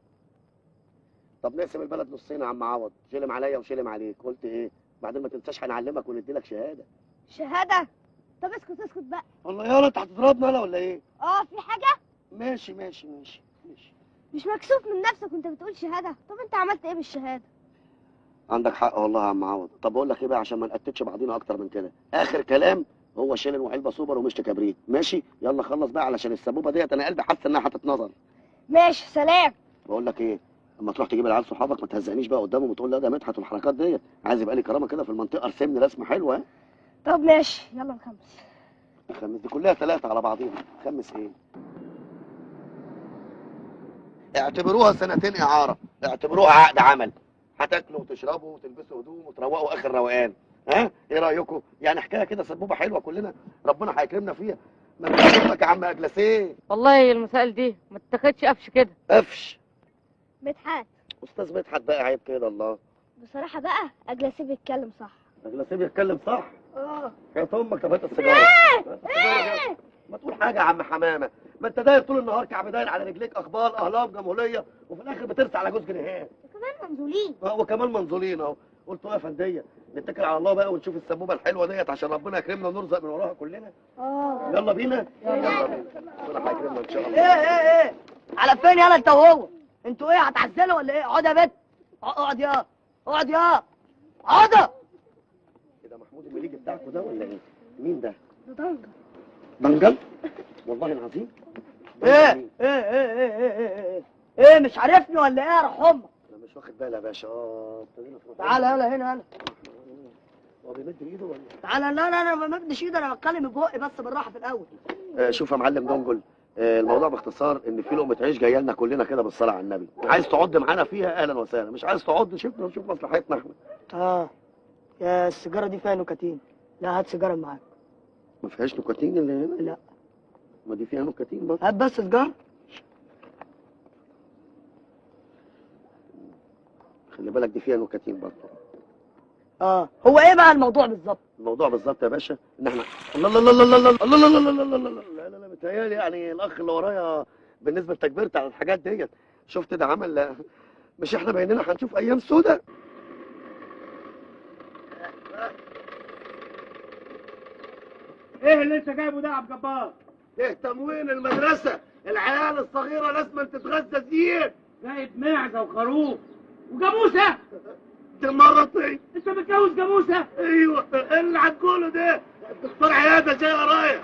طب نقسم البلد نصين يا عم عوض، شلم عليا وشلم عليك. قلت ايه؟ بعدين ما تنساش هنعلمك وندي لك شهاده.
شهاده؟ طب اسكت بقى.
والله يالا انت هتضربنا انا ولا ايه؟
في حاجه؟
ماشي.
مش مكسوف من نفسك وانت بتقول شهاده؟ طب انت عملت ايه بالشهاده؟
عندك حق والله يا عم عوض. طب اقول لك ايه بقى عشان ما نقتتش بعضينا اكتر من كده، اخر كلام هو شيلن وعلبه سوبر ومشت كبريت. ماشي؟ يلا خلص بقى علشان السبوبه ديت انا قلبي حاسس انها هتتنظر.
ماشي، سلام.
بقول لك ايه، اما تروح تجيب العيال صحابك ما تهزقنيش بقى قدامهم وتقول لا ده مدحت والحركات ديت. عايز يبقى لي كرامه كده في المنطقه، ارسمني رسمه حلوه. ها
طب ماشي، يلا نخمس.
دي كلها 3 على بعضيها. خمس ايه؟ اعتبروها 2 اعاره، اعتبروها عقد عمل. هتاكلوا وتشربوا وتلبسوا هدوم وتروقوا اخر روقان. ها ايه رايكم؟ يعني حكايه كده سبوبه حلوه كلنا ربنا هيكرمنا فيها. ما تقولك يا عم اجلسيه.
والله المسائل دي ما تتاخدش قفش كده.
قفش؟
مدحت.
استاذ مدحت بقى عيب كده الله.
بصراحه بقى اجلسيه بيتكلم صح.
اجلسيه بيتكلم صح؟ يا امك طب هات السيجاره. ما تقول حاجه يا عم حمامه، ما انت داير طول النهار كعب داير على رجليك، اخبار اهلاف جمهوريه، وفي الاخر بترسى على جوز جنيهات.
كمان منزولين.
وكمان منظولين اهو. قلت يا فنديه نتكل على الله بقى ونشوف السبوبه الحلوه ديت عشان ربنا يكرمنا ونرزق من وراها كلنا. يلا بينا. يلا بينا. ربنا هيكرمنا ان شاء الله.
ايه على فين يالا انت وهو؟ انتوا ايه هتعزلوا ولا ايه؟ اقعد يا بت، اقعد يا اقعد.
ده محمود المليجي بتاعكوا ده ولا ايه؟ مين ده؟
ده دنجل.
دنجل؟ والله العظيم.
ايه مش عارفني ولا ايه يا روح امك؟
انا مش واخد بالي يا باشا.
تعالى يلا هنا.
هو بيمد ايده ولا؟
تعالى. لا انا ما بمدش ايدي، انا بتكلم ببقي بس بالراحه في الاول.
شوف يا معلم دنجل، الموضوع باختصار ان في لقمه عيش جايه لنا كلنا كده بالصلاه على النبي. عايز تعض معانا فيها اهلا وسهلا، مش عايز تعض شوفنا نشوف مصلحتنا احنا.
يا السيجاره دي فيها نكتين. لا هات سيجاره معاك.
ما فيهاش نكتين اللي هنا؟
لا.
ما دي فيها نكتين برضه.
هات بس سيجاره.
خلي بالك دي فيها نكتين برضه.
هو ايه بقى الموضوع بالظبط؟
الموضوع بالظبط يا باشا ان احنا لا متهيألي يعني الاخ اللي ورايا بالنسبه لتكبيرتي على الحاجات ديت. شفت ده عمل، مش احنا بيننا هنشوف ايام سودة.
ايه اللي انت جايبه ده يا عبد الجبار؟
ده تموين المدرسه، العيال الصغيره لازم تتغذى زين.
جايب معزه وخروف وجاموسه.
ده مرتين.
انت متجوز جاموسه؟
ايوه. ايه اللي هتقوله ده؟ الدكتور عياده جاي ورايا.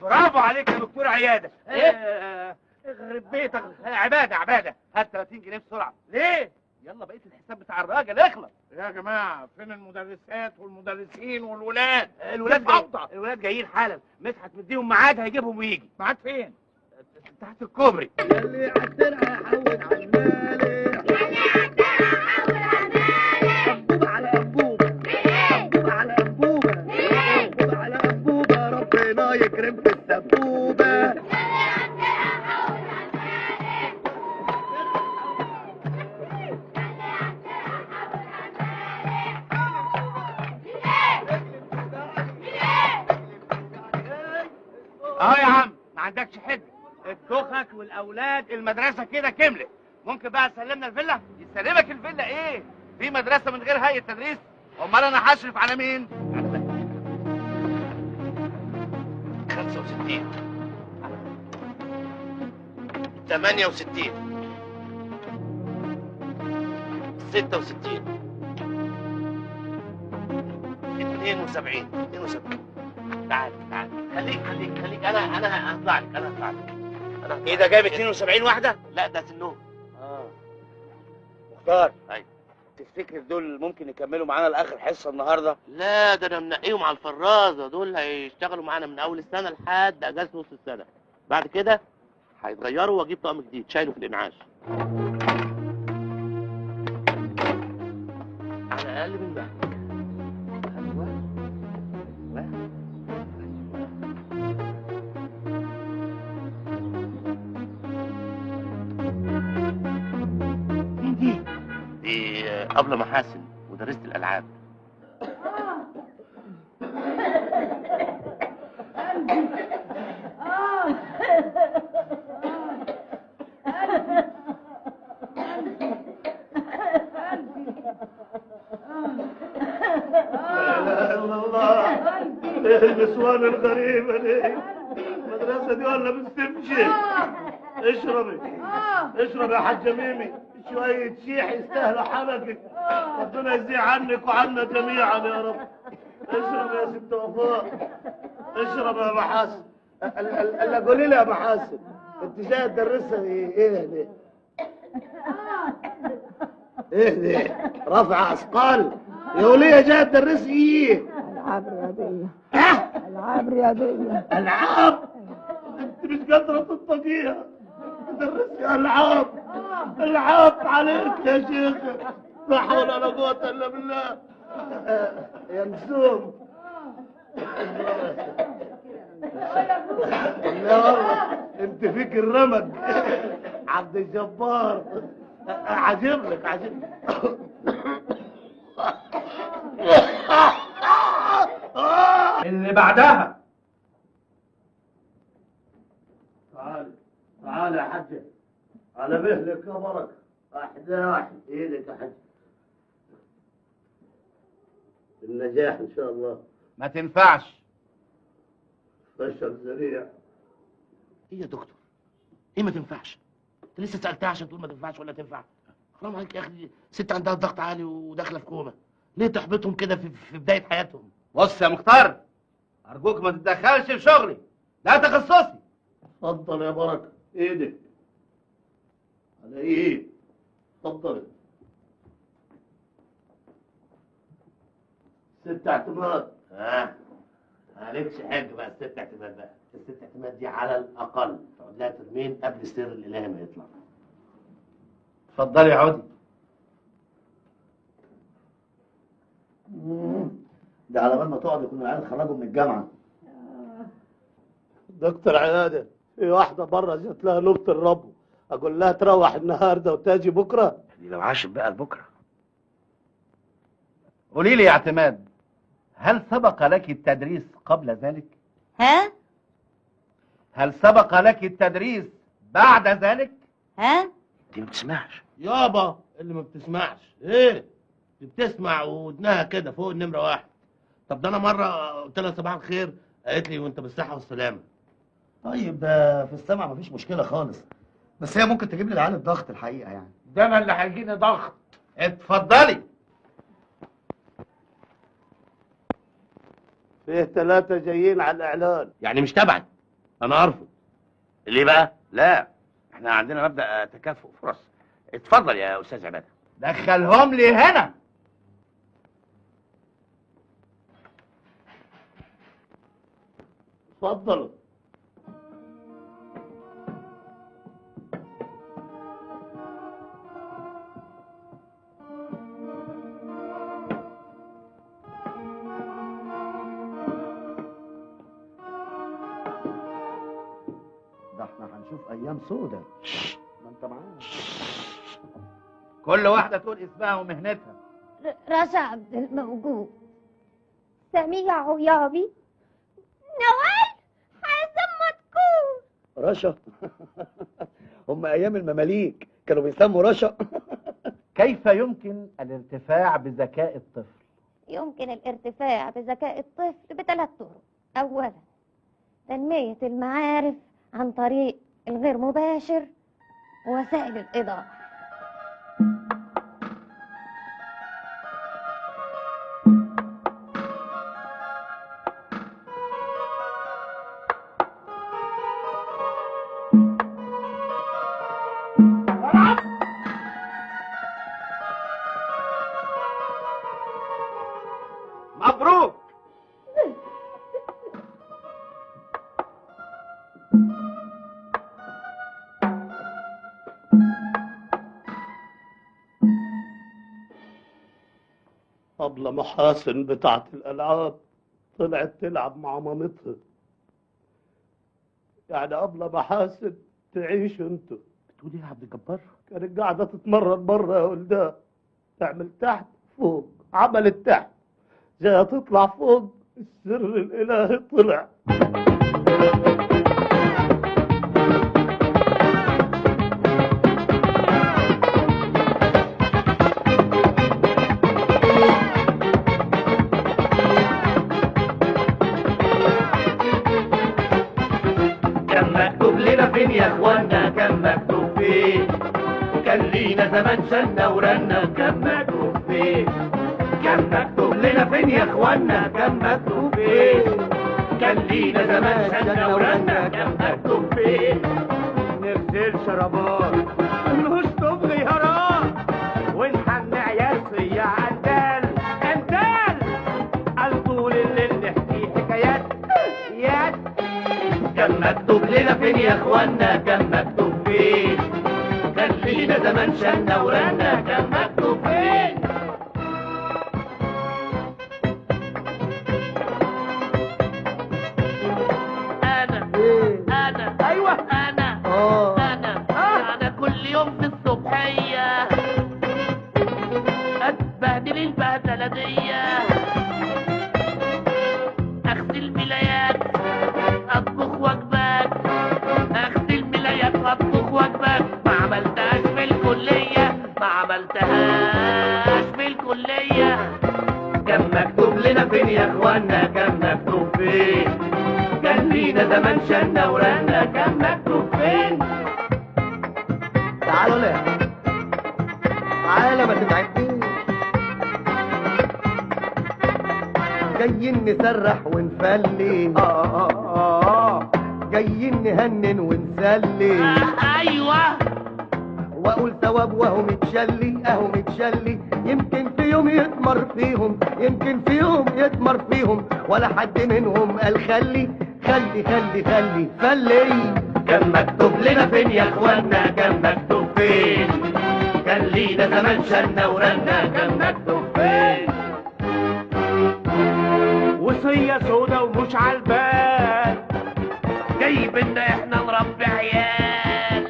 برافو عليك يا دكتور عياده. اخرب بيتك. عباده هات 30 جنيه بسرعه. ليه؟ يلا بقيت الحساب بتاع الراجل اخلص. يا جماعه فين المدرسات والمدرسين والولاد؟ الولاد جايين حالا. مدحت مديهم ميعاد هيجيبهم ويجي. ميعاد فين؟ تحت الكوبري.
اللي عالدرع يحول عمالي، انبوبه على انبوبه، انبوبه على انبوبه، انبوبه على انبوبه، ربنا يكرم في السبوبه.
يا عم ما عندكش حجه. الدخك والاولاد المدرسه كده كملت. ممكن بقى تسلمنا الفيلا؟ يسلمك الفيلا ايه؟ في مدرسه من غير هيئه تدريس؟ امال انا هشرف على مين؟
65 68 66 72 تعال خليك انا هطلع لك.
ايه ده جايب 72 واحده؟
لا ده سنهم.
مختار.
ايوه.
تفتكر دول ممكن يكملوا معانا لاخر حصه النهارده؟
لا ده انا منقيهم على الفرازه، دول هيشتغلوا معانا من اول السنه لحد اجازه نص السنه. بعد كده هيتغيروا واجيب طقم جديد شايله في الانعاش. على اقل من ده. دي أبلة محاسن مدرسة الألعاب.
لا اله الا الله. ايه النسوان الغريبه دي؟ المدرسه دي ولا بتمشي؟ اشرب يا حاجه ميمي شويه شيح يستاهلوا حنكك. ربنا يزيح عنك وعنا جميعا يا رب. اشرب يا ست وفاء، اشرب يا محاسن. الا قولي لي يا محاسن، انت جايه تدرسها ايه دي؟ ايه دي؟ رفع اثقال يا وليه جايه تدرسي ايه؟
العاب رياضيه.
العاب رياضيه. العاب؟ انت مش قادره تطبقيها. تدرسي العاب عليك يا شيخ. لا حول ولا قوه الا بالله. يا مسوم لا والله انت فيك الرمج. عبد الجبار عجب لك.
اللي بعدها.
تعال يا حاج، على مهلك يا بركه. واحد ايدك يا حاج. النجاح ان شاء الله.
ما تنفعش.
فشل ذريع.
ايه يا دكتور؟ ايه ما تنفعش؟ انت لسه سالتها عشان تقول ما تنفعش ولا تنفع؟ حرام عليك يا اخي، ست عندها ضغط عالي وداخله في كوما، ليه تحبطهم كده في بدايه حياتهم؟
بص يا مختار، ارجوك ما تتدخلش في شغلي، ده تخصصي.
اتفضل يا بركه، ايدك. على ايه؟ اتفضل. ست اعتماد.
معلش حاج بقى الست اعتماد بقى، الست اعتماد دي على الاقل تقعد لها ترمين قبل السر الالهي ما يطلع.
اتفضلي عودي.
ده على بال ما تقعد يكون العيال خرجوا من الجامعه. دكتور عياده، في واحده بره جات لها نوبه الربو، اقول لها تروح النهارده وتاجي بكره؟
دي لو عاشت بقى لبكره.
قولي لي يا اعتماد، هل سبق لك التدريس قبل ذلك؟
ها؟
هل سبق لك التدريس بعد ذلك؟
ها؟
دي ما بتسمعش
يابا. اللي ما بتسمعش ايه؟ دي بتسمع ودنها كده فوق النمره واحد. طب ده انا مره قلت لها صباح الخير، قالت لي وانت بالصحه والسلامه.
طيب في السمع مفيش مشكله خالص، بس هي ممكن تجيب لي العيال الضغط الحقيقه يعني.
ده انا اللي هيجيني ضغط. اتفضلي.
فيه 3 جايين على الاعلان.
يعني مش تبعي، انا ارفض. ليه بقى؟ لا، احنا عندنا مبدأ تكافؤ فرص. اتفضل يا استاذ عباده.
دخلهم لي هنا.
اتفضلوا.
ده احنا هنشوف ايام سودة. ما انت معانا.
كل واحده تقول اسمها ومهنتها.
رشا عبد الموجود، سميع عيابي، نوال حازم مدكور.
رشا. هم ايام المماليك كانوا بيسموا رشا.
كيف يمكن الارتفاع بذكاء الطفل؟
يمكن الارتفاع بذكاء الطفل ب3 طرق. أولا تنمية المعارف عن طريق الغير مباشر ووسائل الإيضاح.
مبروك.
أبلة محاسن بتاعت الألعاب طلعت تلعب مع مامتها. يعني أبلة محاسن تعيش انتوا.
بتقول ايه يا عبد الجبار؟
كانت قاعدة تتمرن بره يا ولدها، تعمل تحت فوق، عملت تحت، جاية تطلع فوق، السر الإلهي طلع.
كان مكتوب لنا فين يا اخوانا؟ كان مكتوب فين؟ كان لينا زمان شنا ورنا، كان مكتوب فين؟ كان مكتوب لنا فين يا اخوانا؟ كان مكتوب فين؟ كان لينا زمان شنا ورنا، كان مكتوب فين؟ نغسل شرابات ونشطب غيارات ونحنع ياسي عندال عندال، على طول الليل نحكي حكايات يات. كان مكتوب لنا فين يا اخوانا؟ كان مكتوب فين؟ كان لينا زمان شنا ورنا، كان مكتوب فين؟ أنا كل يوم في الصبحية أتبهدل البهدلة فين يا اخوانا كان مكتوب فين؟ كان لينا زمان شنا ورنا كان مكتوب فين؟
تعالوا لا تعالى ما تتعبنيش، جايين نسرح ونفلي جايين نهنن ونسلي
ايوه
واقول ثواب وهو متشلي اهو متشلي، يمكن في يوم يتمر فيهم، يمكن في يوم يتمر فيهم، ولا حد منهم قال خلي خلي خلي خلي فلي.
كان مكتوب لنا فين يا اخوانا كان مكتوب فين؟ كان لينا زمان شنا ورنا كان مكتوب فين؟ وصية سودا ومش عالبال جايبنا احنا نربي عيال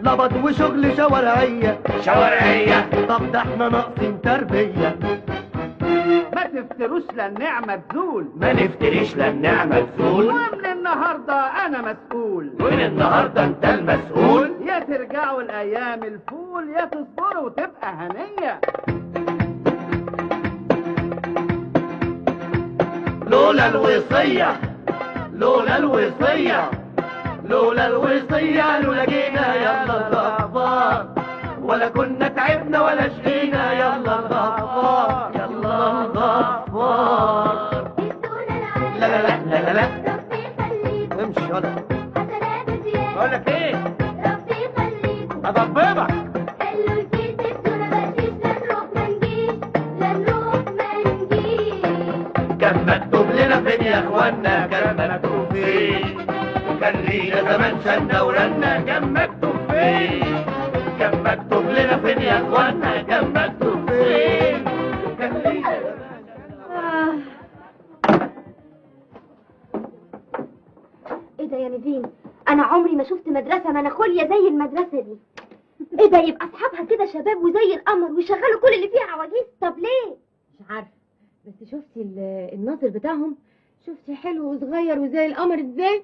لبط وشغل شوارعية
شوارعية،
طب ده احنا ناقصين تربية.
ما تفتروش للنعمة تزول،
ما نفتريش للنعمة تزول،
ومن النهاردة أنا مسؤول،
ومن النهاردة أنت المسؤول.
يا ترجعوا الأيام الفول يا تصبروا وتبقى هنية.
لولا الوصية لولا الوصية لولا الوصية لولا جينا يلا الغفار، ولا كنا تعبنا ولا شقينا يلا الغفار يلا الغفار. لا لا لا لا لا لا
امشي يلا.
بقول لك إيه؟ أضببك.
كان مكتوب لنا فين يا اخوانا كان مكتوب فين؟ كان لينا زمان شنا ورنا كان مكتوب فين؟ كان مكتوب لنا فين يا اخوانا كان مكتوب فين؟ كان لينا
ايه ده يا نيفين؟ انا عمري ما شفت مدرسه مناخوليا زي المدرسه دي. ايه ده، يبقى اصحابها كده شباب وزي القمر ويشغلوا كل اللي فيها عواجيز؟ طب ليه؟
مش عارفه، بس شفتي الناظر بتاعهم؟ شفتي حلو وصغير وزي القمر ازاي؟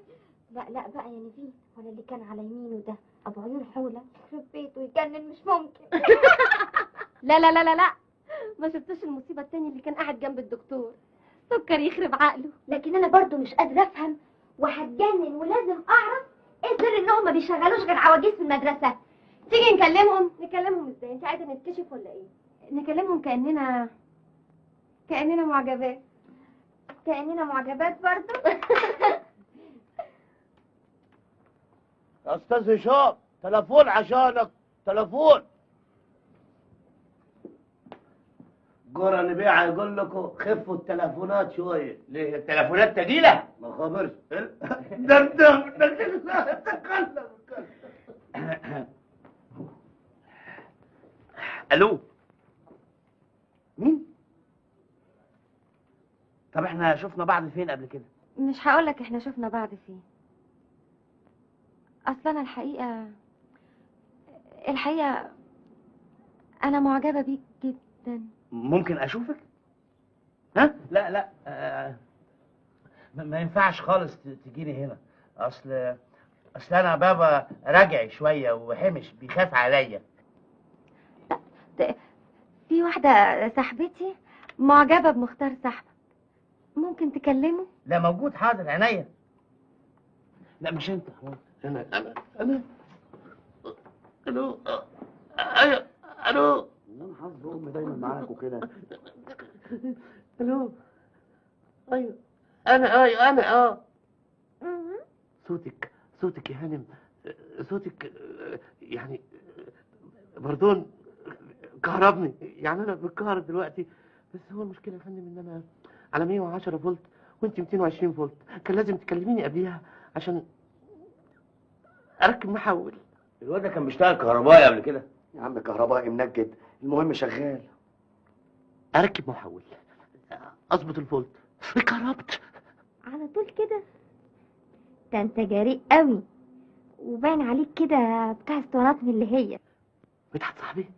لا لا بقى يا نيفين، ولا اللي كان على يمينه ده ابو عيون حوله يخرب بيته يجنن مش ممكن.
لا لا لا لا لا، ما شفتش المصيبه التانية اللي كان قاعد جنب الدكتور؟ سكر يخرب عقله.
لكن انا برضو مش قادره افهم وهتجنن ولازم اعرف ايه سر انهم ما بيشغلوش غير عواجيز في المدرسه.
تيجي نكلمهم ازاي؟ انت عايزه نتكشف ولا ايه؟ نكلمهم كاننا معجبات.
كاننا معجبات برضو.
يا استاذ هشام تليفون عشانك، تليفون. جرى نبيع يقول لكم خفوا التليفونات شويه.
ليه التليفونات تجيله؟
ما خبرش.
الو مين؟ طب احنا شفنا بعض فين قبل كده؟
مش هقولك احنا شفنا بعض فين، اصلا انا الحقيقه انا معجبه بيك جدا.
ممكن اشوفك؟ ها؟ لا لا ما ينفعش خالص تجيني هنا. اصل انا بابا راجعي شويه وحمش بيخاف عليا.
في واحده صاحبتي معجبه بمختار صاحبك، ممكن تكلمه؟
لا موجود، حاضر عينيا. لا مش انت،
انا الو ايوه الو.
انا حظ امي دايما معاك وكده.
الو ايوه انا صوتك يا هانم، صوتك يعني باردون كهربني، يعني انا بالكهرب دلوقتي. بس هو المشكله يا فندم ان انا على 110 فولت وانت 220 فولت، كان لازم تكلميني قبليها عشان اركب محول.
الواد ده كان بيشتغل كهربائي قبل كده.
يا عم كهربائي منجد، المهم شغال.
اركب محول اظبط الفولت، اتكهربت
على طول كده. ده انت جريء قوي وباين عليك كده بتاع اسطوانات من اللي هي.
مدحت صاحبي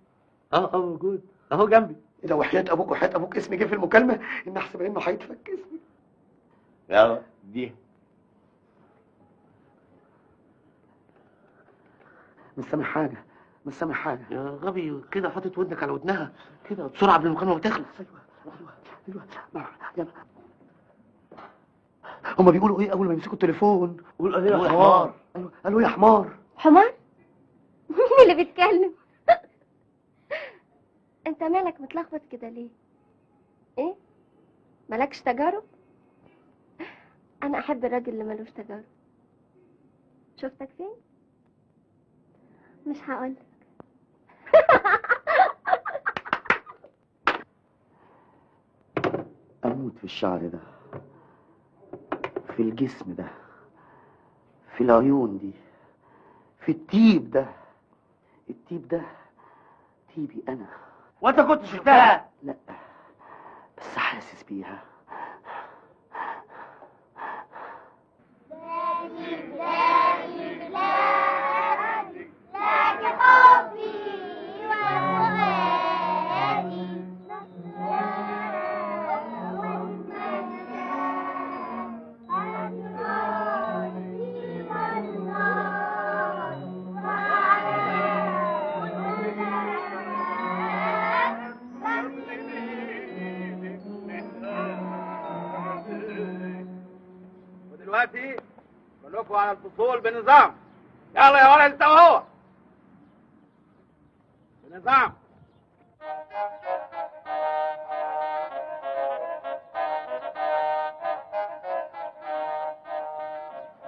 موجود اهو جنبي.
اذا وحياة ابوك اسمي جه في المكالمه ان احسب انه هيتفك اسمي.
يلا دي
مش سامع حاجه
يا غبي كده، حاطط ودنك على ودنها كده بسرعه قبل المكالمه ما تخلص.
ايوه هما بيقولوا ايه اول ما يمسكوا التليفون؟
قولوا
قالوا يا حمار. ايوه قالوا يا حمار.
حمار؟ مين اللي بيتكلم؟ انت مالك متلخبط كده ليه؟ ايه؟ مالكش تجارب؟ انا احب الراجل اللي ملوش تجارب. شفتك فين؟ مش هقولك.
اموت في الشعر ده، في الجسم ده، في العيون دي، في التيب ده. التيب ده تيبي انا.
وانت كنت شفتها؟
لا بس حاسس بيها.
ودلوقتي كلكم على الفصول بنظام. يلا يا ولد انت وهو بنظام.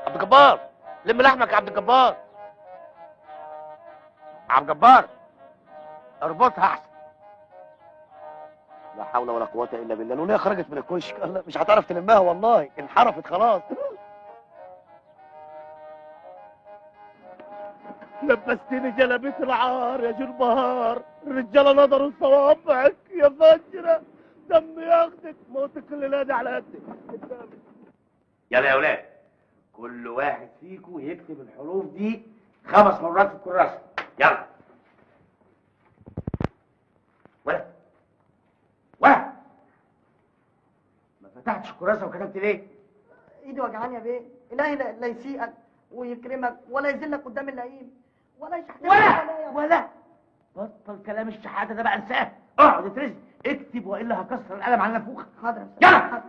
عبد الجبار لم لحمك يا عبد الجبار.
عبد الجبار اربطها احسن.
لا حول ولا قوة الا بالله. لونها خرجت من الكشك. الله مش هتعرف تلمها والله، انحرفت خلاص.
لبستني جلبية العار يا جربهار. الرجالة نظروا صوابعك يا فجرة. دم ياخدك موتك اللي نادي على قدك.
يلا يا ولاد، كل واحد فيكم يكتب الحروف دي 5 مرات في الكراسة. يلا ولد ولد، ما فتحتش الكراسة وكتبت ليه؟
ايدي وجعاني يا بيه. الهي لا يسيئك ويكرمك ولا يذلك قدام اللئيم ولا يشحتك
ولا بطل كلام الشحاتة ده بقى، انساه. اقعد اترزق اكتب والا هكسر القلم على نافوخك.
حاضر.
يلا.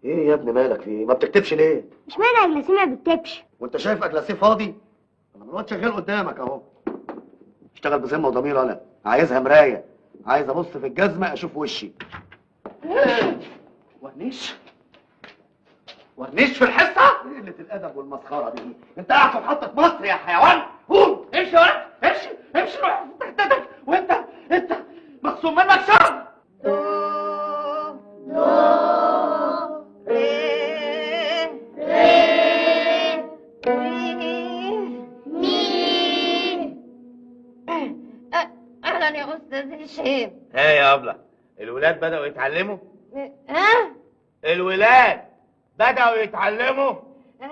ايه يا ابني مالك في ايه؟ ما بتكتبش ليه؟
مش معنى اجلاسيه ما بتكتبش.
وانت شايف اجلاسيه فاضي؟ انا الواد شغال قدامك اهو. اشتغل بذمه وضمير. انا عايزها مرايه، عايز ابص في الجزمه اشوف وشي.
ورنيش ورنيش في الحصه.
قله الادب والمسخره دي. انت قاعد في محطه مصر يا حيوان. قوم
امشي يا ولد، امشي امشي روح تحتك. وانت مخصوم منك شهر.
اهلا يا استاذ هشام.
ها يا ابله، الولاد بدأوا يتعلموا؟
ها؟
الولاد بدأوا يتعلموا؟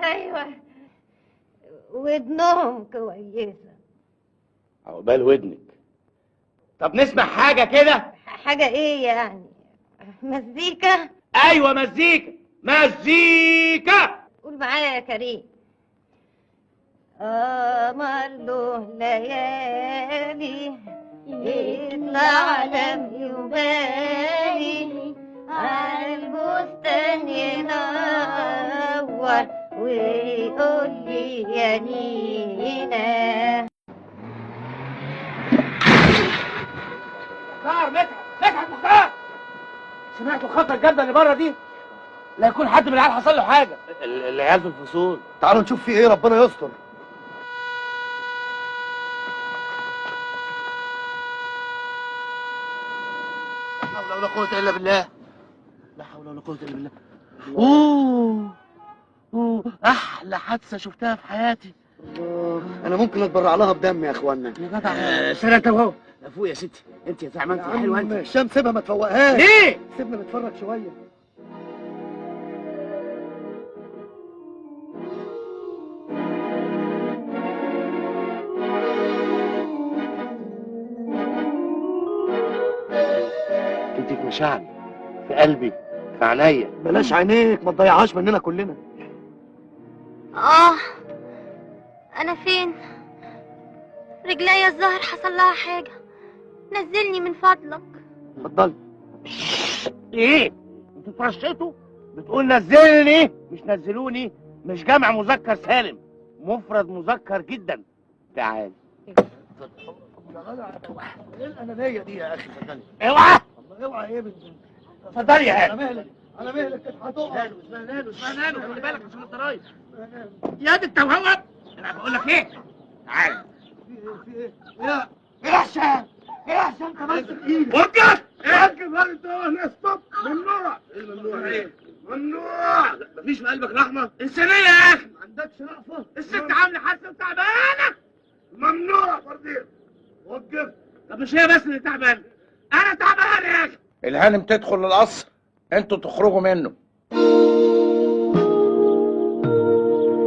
ايوه ودنهم كويسه.
عقبال ودنك. طب نسمع حاجة كده؟
حاجه ايه يعني؟ مزيكا؟
ايوه مزيكا مزيكا.
قول معايا يا كريم. قمر له ليالي يطلع لم يبالي عالبستان ينور ويقول لي يا نينا.
مختار مدحت مختار، سمعتوا الخطة الجامدة اللي بره دي؟ لا يكون حد من العيال حصل له حاجة. العيال في الفصول.
تعالوا نشوف في ايه، ربنا يستر. لا حول ولا قوة الا بالله.
لا حول ولا قوة الا بالله. اوه احلى حادثة شفتها في حياتي.
انا ممكن اتبرع لها بدم يا اخوانا.
يا جدع سنة انت وهو. فوق يا ستي، انت يا زعما انت حلوه انت.
هشام سيبها ما تفوقهاش.
ليه؟
سيبنا نتفرج شويه.
انت في مشاعري، في قلبي، في عينيا.
بلاش عينيك ما تضيعهاش مننا كلنا.
انا فين؟
رجليا الظهر حصل لها حاجة، نزلني من فضلك.
اتفضلي. ايه؟ انتوا اترشيتوا؟ بتقول نزلني مش نزلوني، مش جمع مذكر سالم، مفرد مذكر جدا. تعال.
يا جدع ايه الانانيه دي يا اخي؟ صدقني
اوعى.
والله اوعى ايه
اتفضلي يا
على مهلك على مهلك كانت هتقع.
اسمها نانو خلي بالك عشان الضرايب. يا دي التوهوه. انا بقول لك ايه؟ تعال.
في ايه؟ يا احسن يا احسن انت ماسك ايدك.
وقف انت هنا ستوب. ممنوع. ايه الممنوع؟ ايه؟ ممنوع. مفيش في قلبك رحمه انسانيه يا اخي.
ما عندكش رأفه؟
الست عامله حاسه تعبانه. ممنوع فردين. وقف. طب مش هي بس اللي تعبانه، انا تعبان يا اخي.
الهانم تدخل القصر، انتوا تخرجوا منه.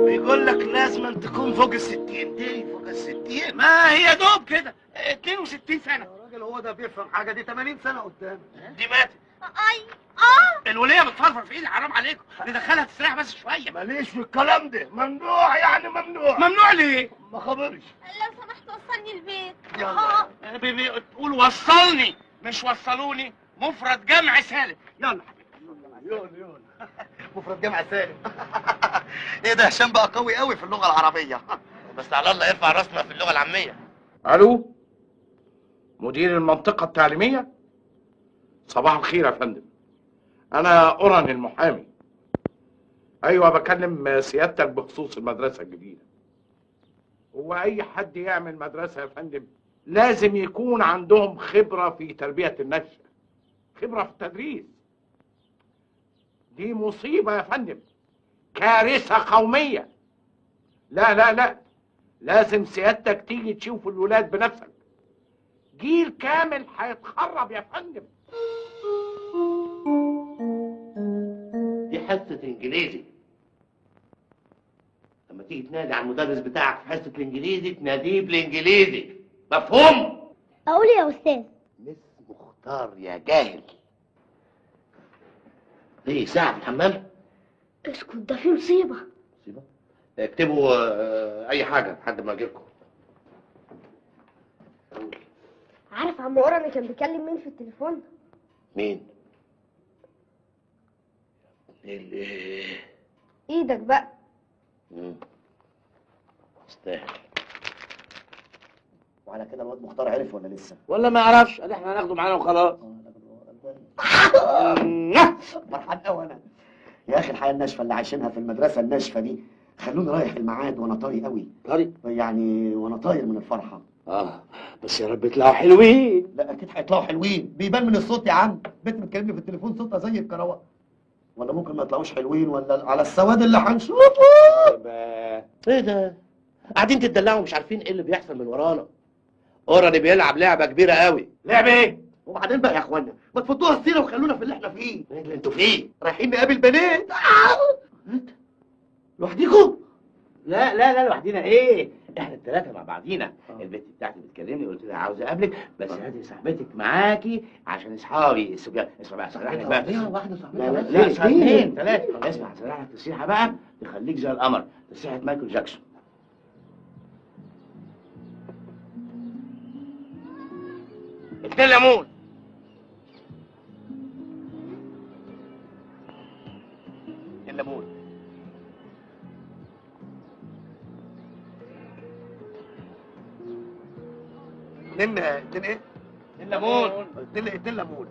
بيقول لك لازم تكون فوق ال60. ايه فوق ال60؟ ما هي دوب كده 62 سنه.
يا راجل هو ده بيفهم حاجه؟ دي 80 سنه قدام.
دي ماتت.
اي
الوليه بتفرفر في ايدي، حرام عليكم. ندخلها تستريح بس شويه. ماليش في الكلام ده. ممنوع يعني ممنوع. ممنوع ليه؟ ما خبرش.
لو سمحت وصلني البيت.
يلا تقول وصلني مش وصلوني. مفرد جمع سالم. يلا
يون مفرد جمع سالم. ايه ده هشام بقى قوي قوي في اللغه العربيه.
بس على الله يرفع راسنا في اللغه العاميه.
الو، مدير المنطقه التعليميه. صباح الخير يا فندم، انا اوران المحامي. ايوه بكلم سيادتك بخصوص المدرسه الجديده. هو اي حد يعمل مدرسه يا فندم لازم يكون عندهم خبره في تربيه النشء، خبره في التدريس. دي مصيبه يا فندم، كارثه قوميه. لا لا لا، لازم سيادتك تيجي تشوف الولاد بنفسك. جيل كامل هيتخرب يا فندم.
دي حصه انجليزي. لما تيجي تنادي على المدرس بتاعك في حصه الانجليزي تناديه بالانجليزي، مفهوم؟
اقول يا استاذ.
مس مختار يا جاهل. ايه ساعه في الحمام؟
اسكت ده في مصيبه.
مصيبه؟ اكتبوا اي حاجه لحد ما اجيلكم.
عارف عم اوراني كان بيكلم مين في التليفون؟
مين؟
ايدك بقى.
استاهل.
وعلى كده الواد مختار عرف ولا لسه؟
ولا ما يعرفش؟ قال احنا هناخده معانا وخلاص.
فرحان قوي انا. يا اخي الحياه الناشفه اللي عايشينها في المدرسه الناشفه دي خلوني رايح الميعاد وانا طري قوي.
طري؟
يعني وانا طاير من الفرحه.
بس يا رب يطلعوا حلوين.
لا اكيد هيطلعوا حلوين، بيبان من الصوت يا عم. بنت بتكلمني في التليفون صوتها زي الكراوه. ولا ممكن ما يطلعوش حلوين، ولا على السواد اللي هنشوفه.
ايه ده؟ قاعدين تدلعوا مش عارفين ايه اللي بيحصل من ورانا. اوراني بيلعب لعبه كبيره قوي.
لعبه ايه؟
وبعدين بقى يا اخوانا ما تفضوها السيره وخلونا في اللي احنا فيه.
ايه اللي انتوا فيه؟
رايحين نقابل بنات. لوحديكم؟
لا لوحدينا ايه؟ احنا الثلاثه مع بعضينا. البنت بتاعتي بتكلمني قلت لها عاوزه اقابلك بس هاتي صاحبتك معاكي عشان اصحابي الصبيان. اسمع بقى سرحني بقى.
واحده
لا اثنين ثلاثه. اسمع سرحك تسريحه بقى تخليك زي القمر، تسريحه مايكل جاكسون. اتنين ليمون. الليمون.
اتنين ايه؟
الليمون.
اتنين ليمون.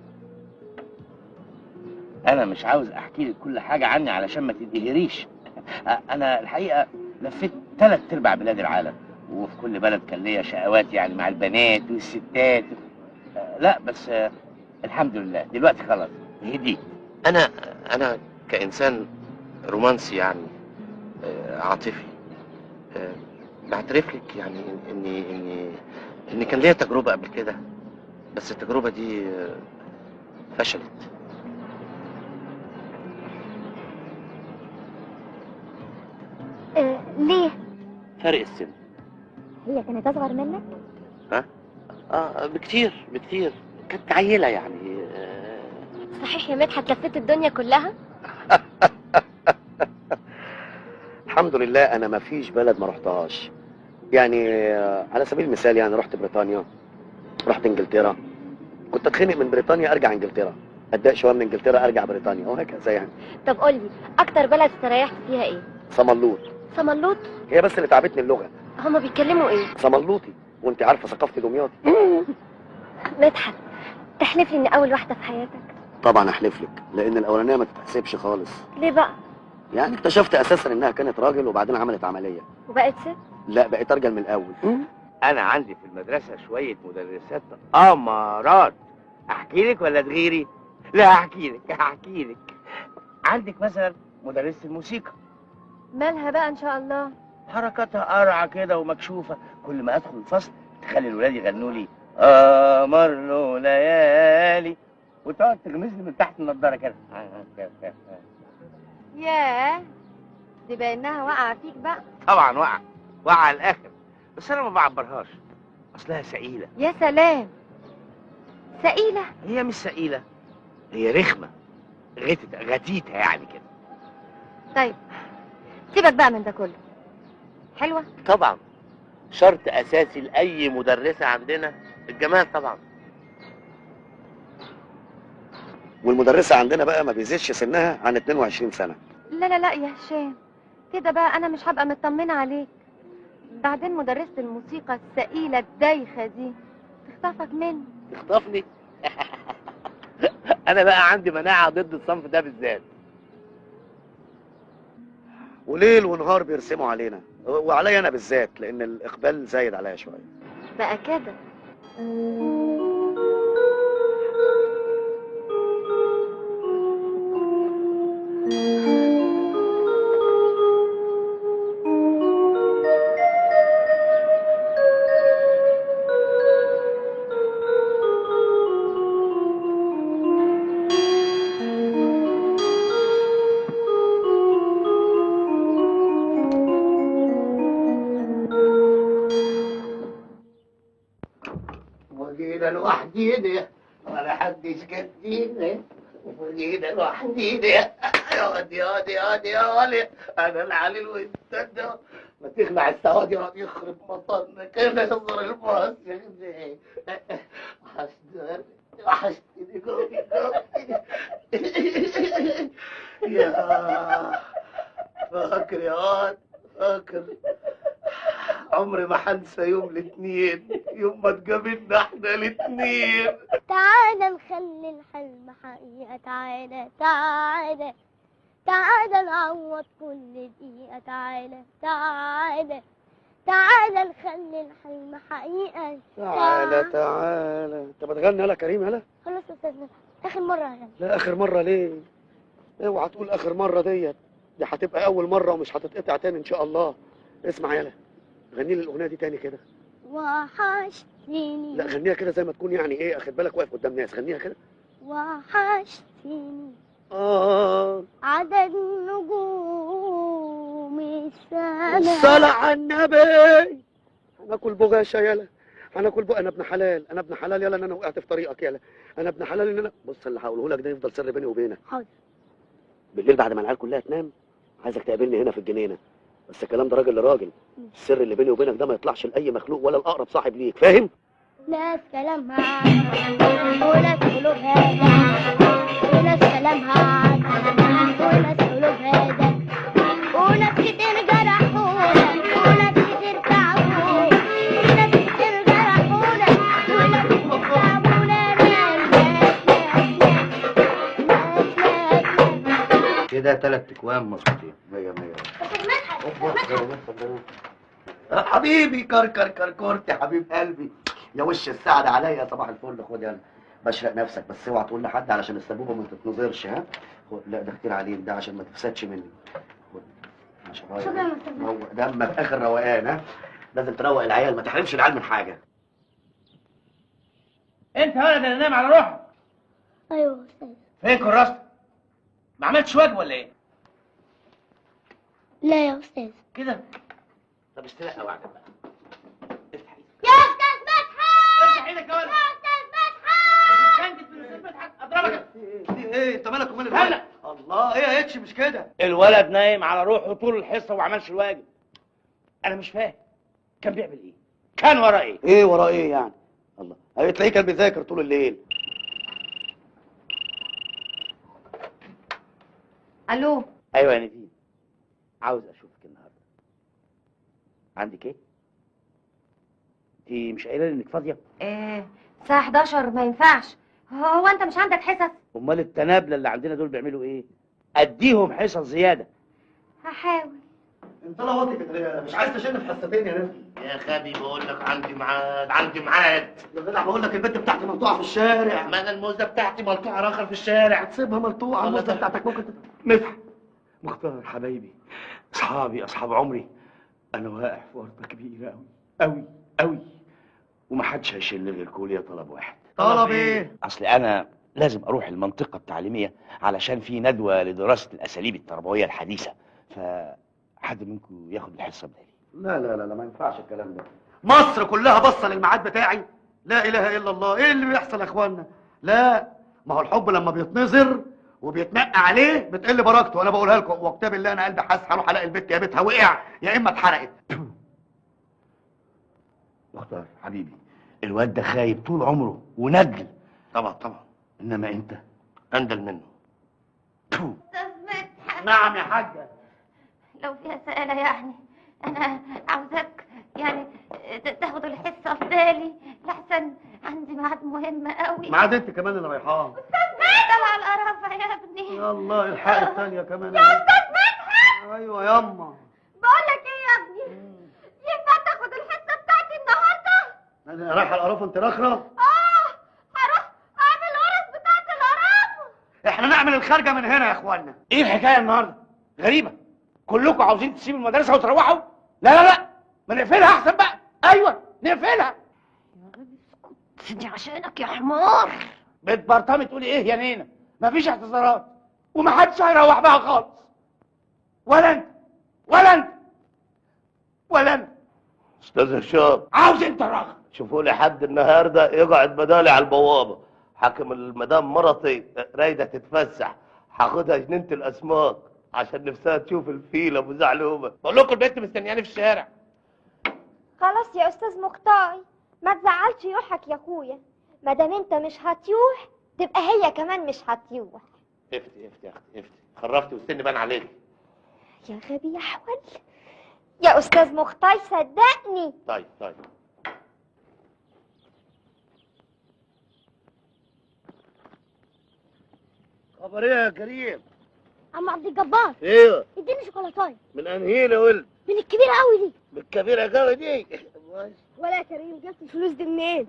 انا مش عاوز احكي لك كل حاجه عني علشان ما تدهريش. انا الحقيقه لفيت 3/4 بلاد العالم، وفي كل بلد كان ليا شقوات يعني مع البنات والستات. لا بس الحمد لله دلوقتي خلاص هديت.
انا كانسان رومانسي يعني عاطفي بعترف لك يعني اني كان ليا تجربه قبل كده، بس التجربه دي فشلت.
ليه؟
فرق السن.
هي كانت اصغر منك؟
بكتير كانت عيله يعني.
صحيح يا مدحت لفيت الدنيا كلها؟
الحمد لله انا ما فيش بلد ما رحتهاش، يعني على سبيل المثال يعني رحت بريطانيا، رحت انجلترا، كنت اتخنق من بريطانيا ارجع انجلترا، اتضايق شويه من انجلترا ارجع بريطانيا، وهكذا يعني.
طب قولي اكتر بلد استريحت فيها ايه؟
صملوط.
صملوط؟
هي بس اللي تعبتني اللغه.
هما بيتكلموا ايه؟
صملوطي، وانت عارفه ثقافتي دمياطي.
مدحت تحلف لي اني اول واحده في حياتك؟
طبعا احلف لك، لان الاولانيه ما تتحسبش خالص.
ليه بقى؟
يعني اكتشفت اساسا انها كانت راجل وبعدين عملت عمليه.
وبقت ست؟
لا بقيت ارجل من الاول.
انا عندي في المدرسه شويه مدرسات امارات. احكي لك ولا تغيري؟ لا احكي لك. عندك مثلا مدرسه الموسيقى،
مالها بقى ان شاء الله؟
حركاتها قرعه كده ومكشوفه، كل ما ادخل الفصل تخلي الولاد يغنوا لي قمر له ليالي، وتقعد تغمز لي من تحت النضاره كده.
ياه، دي بانها واقعه فيك بقى.
طبعا واقعه على الاخر، بس انا ما بعبرهاش، اصلها سئيله.
يا سلام، سئيله؟
هي مش سئيله، هي رخمه، غتيتها يعني كده.
طيب سيبك بقى من ده كله. حلوه؟
طبعا، شرط اساسي لاي مدرسه عندنا الجمال طبعا.
والمدرسه عندنا بقى ما بيزيدش سنها عن 22 سنه.
لا يا هشام، كده بقى انا مش هبقى مطمنه عليك. بعدين مدرسه الموسيقى الثقيله الدايخه دي تخطفك مني.
تخطفني؟ انا بقى عندي مناعه ضد الصنف ده بالذات.
وليل ونهار بيرسموا علينا، وعليا انا بالذات، لان الاقبال زايد عليا شويه.
بقى كده.
وجينا لوحدينا ولا حدش كدينا، وجينا لوحدينا يا ودي يا ولي، انا العليل والسد ما تخلع السواد يقعد يخرب مطرنا كده يصدر الباص. وحشتني جوي يا فاكر يا واد، فاكر عمري ما هنسى يوم الاثنين، يوم ما اتقابلنا احنا الاثنين.
تعالى نخلي الحلم حقيقة، تعالى نعوض كل دقيقة، تعالى نخلي الحلم حقيقة.
تعالى انت بتغني يالا كريم يالا؟
خلاص يا استاذ مدحت، اخر مرة هغني.
لا اخر مرة ليه؟ اوعى تقول اخر مرة دي هتبقى اول مرة ومش هتتقطع تاني ان شاء الله. اسمع يالا، غني لي الاغنية دي تاني كده.
وحشتني.
لا غنيها كده زي ما تكون يعني ايه، اخد بالك واقف قدام ناس، غنيها كده.
وحشتني عدد نجوم السماء.
الصلاة على النبي. هناكل بغاشة يالا، هناكل انا ابن حلال، انا ابن حلال يالا، ان انا وقعت في طريقك يالا، انا ابن حلال ان انا بص اللي هقوله لك ده يفضل سر بيني وبينك.
حاضر.
بالليل بعد ما العيال كلها تنام عايزك تقابلني هنا في الجنينة، بس الكلام ده راجل لراجل، السر اللي بيني وبينك ده ما يطلعش لاي مخلوق ولا الاقرب صاحب ليك، فاهم؟
ناس كلامها وناس قلوبها ده، وناس كلامها وناس قلوبها ده، وناس كتير جرحونا وناس كتير تعبونا، وناس كتير جرحونا وناس كتير تعبونا.
كده 3 اكوام مظبوطين. 100 100.
حبيبي كركرت يا حبيب قلبي، يا وش السعد عليا، صباح الفل. خد يلا بشرق نفسك، بس اوعى تقول لحد علشان السبوبه ما تتنظرش. ها خد، لا ده كتير عليك ده عشان ما تفسدش مني. خد عشان روق دمك اخر روقان. ها لازم تروق العيال، ما تحرمش العيال من حاجه.
انت ولد اللي نايم على روحك.
ايوه يا استاذ.
فين كراستك؟ ما عملتش واجب ولا ايه؟
لا يا استاذ.
كده؟
طب استلقى وعدك بقى. افتح ايدك
يا استاذ مدحت.
افتح ايدك يا ولد.
يا استاذ مدحت.
استنجد من استاذ مدحت اضربك.
ايه انت مالك ومال
هلا.
الولد؟ الله ايه يا اتش مش كده؟
الولد نايم على روحه طول الحصه وما عملش الواجب. انا مش فاهم.
كان بيعمل ايه؟ كان وراه ايه؟
ايه وراه ايه يعني؟ الله، هتلاقيه كان بيذاكر طول الليل.
الو.
ايوه يا نيفين، عاوز اشوفك النهارده. عندك ايه؟ انت مش قايله لي انك فاضيه؟
الساعة 11 ما ينفعش. هو انت مش عندك حصص؟
امال التنابله اللي عندنا دول بيعملوا ايه؟ اديهم حصص زياده.
هحاول.
انت لوطي كده ليه؟ مش عايز تشيل في حصتين يا نفسي؟
يا خبي بقول لك عندي ميعاد.
يا جدع بقول لك البنت بتاعتي ملطوعه في الشارع.
ما انا الموزه بتاعتي ملطوعه راخر في الشارع.
تسيبها ملطوعه، الموزه بتاعتك ممكن
مدحت، مختار حبايبي، اصحابي، اصحاب عمري، انا واقع في ورطه كبيره قوي قوي قوي، ومحدش هيشيل غير كليه طلب واحد.
طلب ايه؟
اصل انا لازم اروح المنطقه التعليميه علشان في ندوه لدراسه الاساليب التربويه الحديثه، فحد منكم ياخد الحصه بدالي.
لا ما ينفعش الكلام ده. مصر كلها باصه للميعاد بتاعي. لا اله الا الله، ايه اللي بيحصل يا اخوانا؟ لا، ما هو الحب لما بيتنظر وبيتنقى عليه بتقل بركته، وانا بقولها لكم وكتاب الله انا قلبي حاسس هروح الاقي البت يا بيتها وقع يا اما اتحرقت.
مختار حبيبي، الواد ده خايب طول عمره وندل.
طبعا
انما انت
اندل منه.
نعم يا حاجة. لو فيها سؤالة يعني أنا عاوزاك يعني تاخد الحصة في بالي لحسن عندي ميعاد مهم قوي.
ميعاد انت كمان اللي رايحاه.
طلع القرافة يا ابني.
يلا الحق الثانية كمان
يا أستاذ مدحت.
ايوه ياما.
بقول لك إيه يا ابني؟ ينفع تاخد الحصة بتاعتي النهاردة؟
انا رايحة القرافة انت راخرة؟
هروح أعمل القرص بتاعت القرافة.
احنا نعمل الخارجة من هنا يا اخوانا.
ايه الحكايه النهارده؟ غريبه، كلكم عاوزين تسيبوا المدرسه وتروحوا؟ لا ما نقفلها احسن بقى. ايوه نقفلها.
دي عشانك يا حمار.
بتبرطمي تقولي ايه يا نينا؟ مفيش اعتذارات ومحدش هيروح بقى خالص، ولا انت ولا انت ولا انا.
استاذ هشام،
عاوز انت الرغم.
شوفوا لي حد النهارده يقعد بدالي على البوابه. حاكم المدام مرتي رايده تتفسح، هاخدها جنينه الاسماك عشان نفسها تشوف الفيل ابو زعلومه.
بقول لكم البنت مستنياني في الشارع.
خلاص يا استاذ مختار، ما تزعلش يوحك يا اخويا. ما دام انت مش هتيوح تبقى هي كمان مش هتيوح.
افتي يا اختي، خرفتي والسن بان عليك.
يا غبي يا حول يا استاذ مختار، صدقني.
طيب
خبر ايه يا كريم؟
عم عبد الجبار،
ايوه
اديني شوكولاتايه.
من انهينا يا ولد؟
من الكبيره قوي دي.
من الكبيره قوي دي.
ولا يا كريم، جبت الفلوس دي منين؟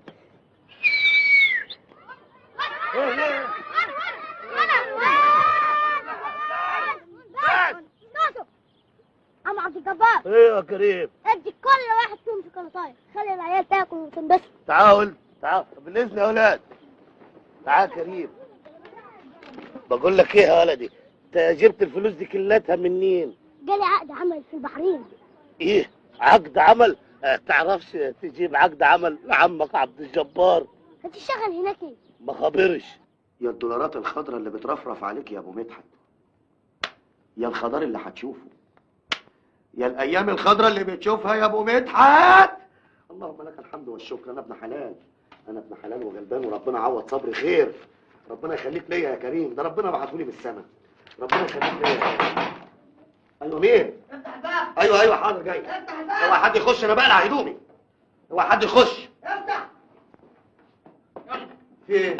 عم عبد الجبار،
ايوه يا كريم.
ادي كل واحد فيهم شوكولاتايه، خلي العيال تاكل وتنبسط.
تعال بالاذن يا ولاد. تعال يا كريم. بقول لك ايه يا ولدي، انت جبت الفلوس دي كلتها منين؟
جالي عقد عمل في البحرين.
ايه عقد عمل؟ تعرفش تجيب عقد عمل لعمك عبد الجبار؟
هتشتغل هناك ايه؟
ما خبرش.
يا الدولارات الخضراء اللي بترفرف عليك يا ابو مدحت، يا الخضار اللي هتشوفه، يا الايام الخضراء اللي بتشوفها يا ابو مدحت. اللهم لك الحمد والشكر. انا ابن حلال، انا ابن حلال وغلبان، وربنا عوض صبري خير. ربنا يخليك ليا يا كريم، ده ربنا بعتهولي بالسما. ربنا يخليك ليا يا كريم. ايوه مين؟
افتح الباب.
ايوه حاضر جاي.
افتح الباب.
اوعى حد يخش، انا بقلع هدومي. اوعى حد يخش.
افتح.
في ايه؟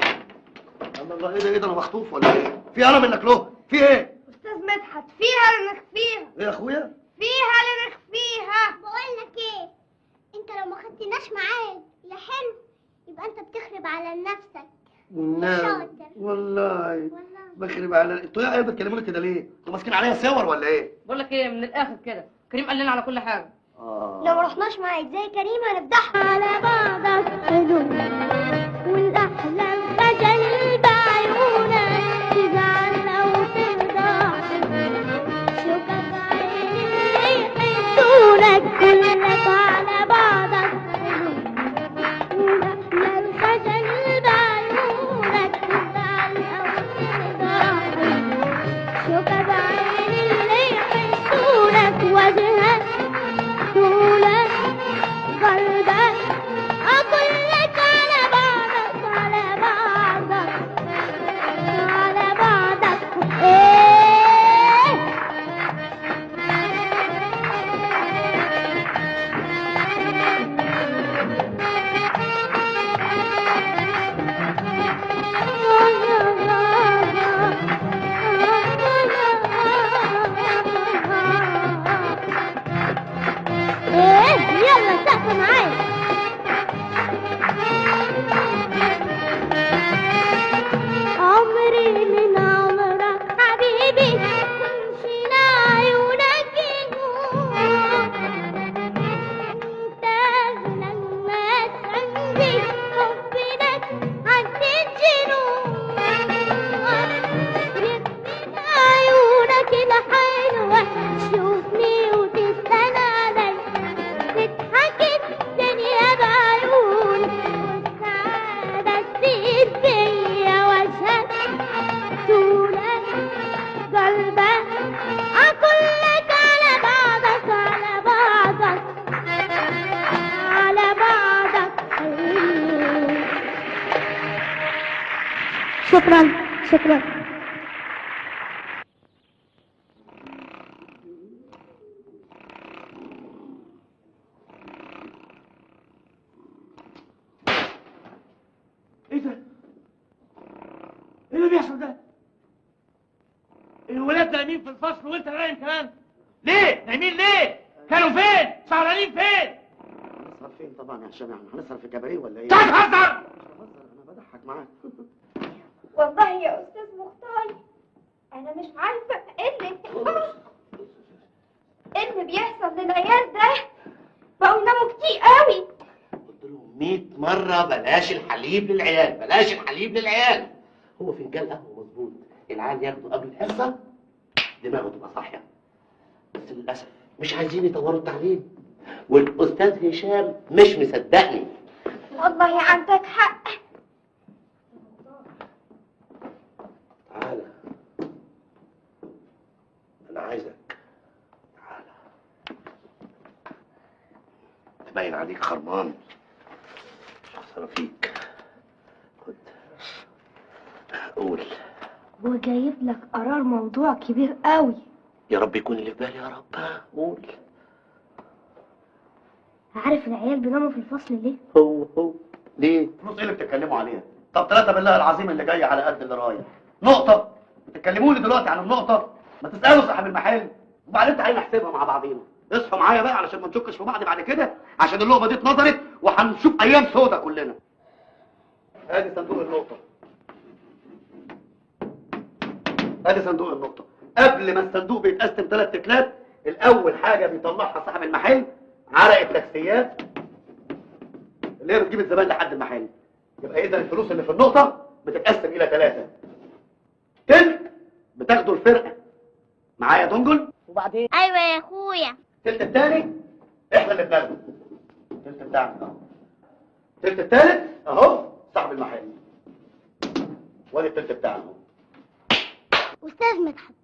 الله ايه ده انا مخطوف ولا ايه؟ في قلم انك له؟ في ايه؟
استاذ مدحت، فيها اللي نخفيها.
ايه يا اخويا؟
فيها اللي نخفيها. بقول لك ايه، انت لو ما خدتناش معاك يا حلو يبقى انت بتخرب على نفسك.
والله والله بخرب على انتوا يا بتكلموني كده ليه؟ انتوا ماسكين عليا صور ولا ايه؟
بقول لك ايه، من الاخر كده كريم قال لنا على كل حاجه.
لو ما رحناش معاك زي كريم هنفضحك. على بعضك حلو والاحلام خجل بعيونك، تزعل او ترضى شوكك عيني يحسونك، كلك على بعضك حلو والاحلام خجل بعيونك، تزعل او ترضى شوكك عيني يحسونك، وجهك طولك واقفة معاك. عمري من عمرك حبيبي ومشينا عيونك ينور، انت اغلى الناس عندي، حبك عدى الجنون. يمكن عيونك الحلوة تشوفني وتستنى علي، تضحك الدنيا بعيون والسعادة تزيد فيا وجهك طولك قلبك عكلك على بعضك على بعضك على بعضك. شكرا شكرا.
ايه ده؟ ايه اللي بيحصل ده؟ الولاد نايمين في الفصل وانت نايم كمان؟ ليه؟ نايمين ليه؟ كانوا فين؟ سهرانين فين؟
هنسهر فين طبعا يا هشام؟ يعني هنسهر في كباريه ولا ايه؟
تهزر!
مش بهزر، انا بضحك معاك.
والله يا استاذ مختار انا مش عارفه ايه اللي بيحصل للعيال ده. بقوا يناموا كتير قوي.
100 مرة بلاش الحليب للعيال، بلاش الحليب للعيال. هو فنجان قهوة مظبوط العيال ياخدوا قبل الحصة دماغه تبقى صاحية، بس للأسف مش عايزين يطوروا التعليم، والأستاذ هشام مش مصدقني.
والله عندك حق.
تعالى أنا عايزك، تعالى. تبين عليك خرمان، خسارة فيك. خد قول.
هو جايب لك قرار موضوع كبير قوي.
يا رب يكون اللي في بالي يا رب. قول.
عارف العيال بيناموا في الفصل ليه؟
هو ليه؟
فلوس ايه اللي بتتكلموا عليها؟ طب 3 بالله العظيم اللي جاي على قد اللي رايح. نقطة. بتتكلموا لي دلوقتي عن النقطة؟ ما تسألوا صاحب المحل، وبعدين تعالى نحسبها مع بعضينا. اصحوا معايا بقى علشان ما نشكش في بعض بعد كده، عشان اللقمة دي اتنظرت وهنشوف أيام سودا كلنا. ادي صندوق النقطة. ادي صندوق النقطة. قبل ما الصندوق بيتقسم 3 تكلات، الأول حاجة بيطلعها صاحب المحل عرق التاكسيات اللي هي بتجيب الزبائن لحد المحل. يبقى إذا الفلوس اللي في النقطة بتتقسم إلى 3. تلت بتاخدوا الفرقة. معايا دنجل؟
وبعدين؟
ايوه يا اخويا.
التلت التاني احنا اللي بناخده. التلت بتاعنا اهو. التلت التالت اهو صاحب المحل. وادي التلت بتاعنا اهو.
استاذ مدحت،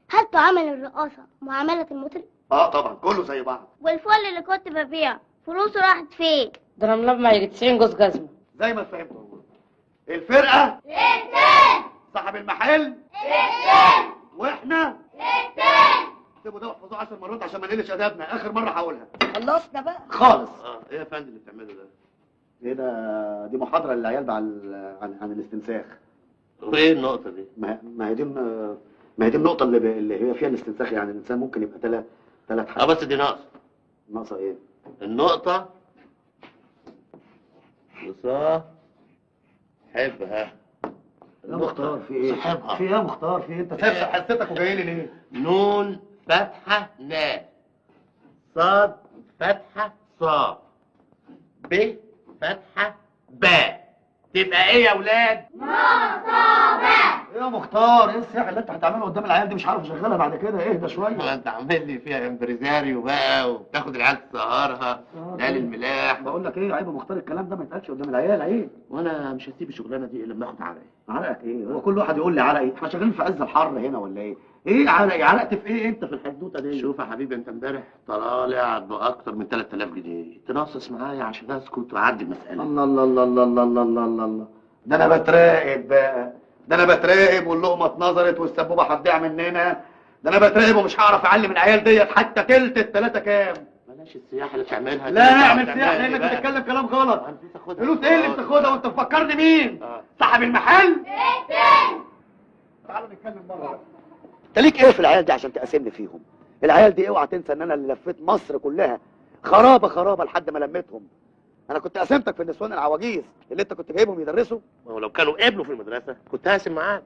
هل تعامل الرقاصة معاملة المطرب؟
اه طبعا كله زي بعض.
والفول اللي كنت ببيعه فلوسه راحت فين؟
ده انا ملمع يجي 90 جوز جزمه.
زي ما فهمتوا هو. الفرقة
التاني،
صاحب المحل
التاني،
واحنا
التاني.
اكتبوا ده واحفظوه 10 مرات عشان ما نقلش ادابنا. اخر مرة هقولها.
خلصنا بقى
خالص.
ايه يا فندم اللي بتعمله ده؟
ايه ده؟ دي محاضرة للعيال عن الاستنساخ.
وايه النقطة دي؟
ما هي دي النقطة اللي هي فيها الاستنساخ. يعني الإنسان ممكن يبقى ثلاث حاجات.
بس دي ناقصة.
ناقصة إيه؟
النقطة صاحبها.
يا مختار في إيه؟
صاحبها.
في إيه يا مختار؟ في إيه؟ أنت سايب حصتك وجاي لي ليه؟
نون فتحة نا، صاد فتحة صاد، ب فتحة با، تبقى ايه يا ولاد؟
مصابة.
إيه يا مختار؟ إيه السياح اللي أنت هتعمله قدام العيال دي؟ مش عارف أشغلها بعد كده. إهدى شوية.
ما أنت عامل لي فيها امبريزاريو بقى، وبتاخد العيال تسهرها، ليالي الملاح.
بقول لك إيه، عيب يا مختار الكلام ده ما يتقالش قدام العيال. عيب.
وأنا مش هسيب الشغلانة دي إلا لما آخد عرقي.
عرقك إيه؟ هو كل واحد يقول لي عرقي؟ إحنا شغالين في عز الحر هنا ولا إيه؟ إيه عرقي؟ عرقت في إيه أنت في الحدوتة دي؟
شوف يا حبيبي، أنت امبارح طالع بأكتر من 3000 جنيه، تنصص معايا عشان أسكت وأعدي المسألة.
الله الله الله الله الله الله الله الله. ده انا بتراقب بقى، ده انا بتراقب واللقمه اتنظرت والسبوبه هتضيع مننا. ده انا بتراقب ومش هعرف اعلم العيال ديت حتى تلت التلاته كام.
بلاش السياحه اللي بتعملها.
لا نعمل سياحه لانك بتتكلم كلام غلط. فلوس ايه اللي بتاخدها وانت مفكرني مين؟ صاحب المحل؟ تعالوا نتكلم بره. انت ليك ايه في العيال دي عشان تقاسمني فيهم؟ العيال دي اوعى تنسى ان انا اللي لفيت مصر كلها خرابه لحد ما لميتهم. انا كنت قسمتك في النسوان العواجيز اللي انت كنت جايبهم يدرسوا.
ما هو لو كانوا قبلوا في المدرسه كنت هقسم معاك.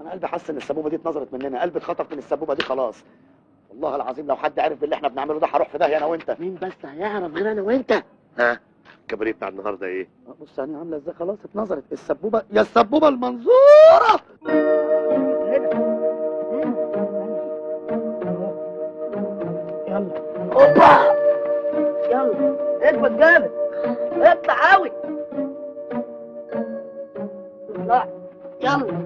انا قلبي حس ان السبوبه دي اتنظرت مننا، قلبي اتخطف من السبوبه دي خلاص. والله العظيم لو حد عرف باللي احنا بنعمله ده هروح في داهيه انا وانت.
مين بس هيعرف غير انا وانت؟ ها الكباريه بتاع النهارده ايه؟
بص يعني عامله ازاي، خلاص اتنظرت السبوبه، يا السبوبه المنظوره.
يلا اوبا، يلا اجمد جامد، اطلع قوي، اطلع يلا،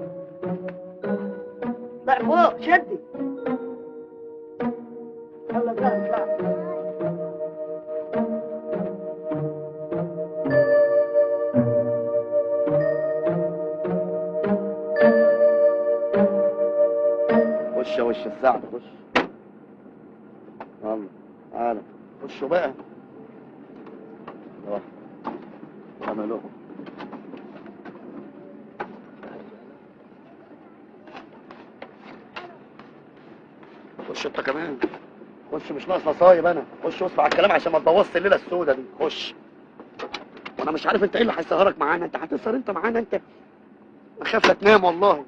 اطلع فوق شدي، يلا اطلع.
خش يا وش السعد، خش يلا تعالى خشوا بقى. روح عملوه. خش انت كمان، خش مش ناقص نصايب انا، خش واسمع الكلام عشان ما تبوظش الليله السوداء دي. خش. وانا مش عارف انت ايه اللي هيسهرك معانا، انت هتسهر انت معانا انت؟ اخاف لا تنام والله.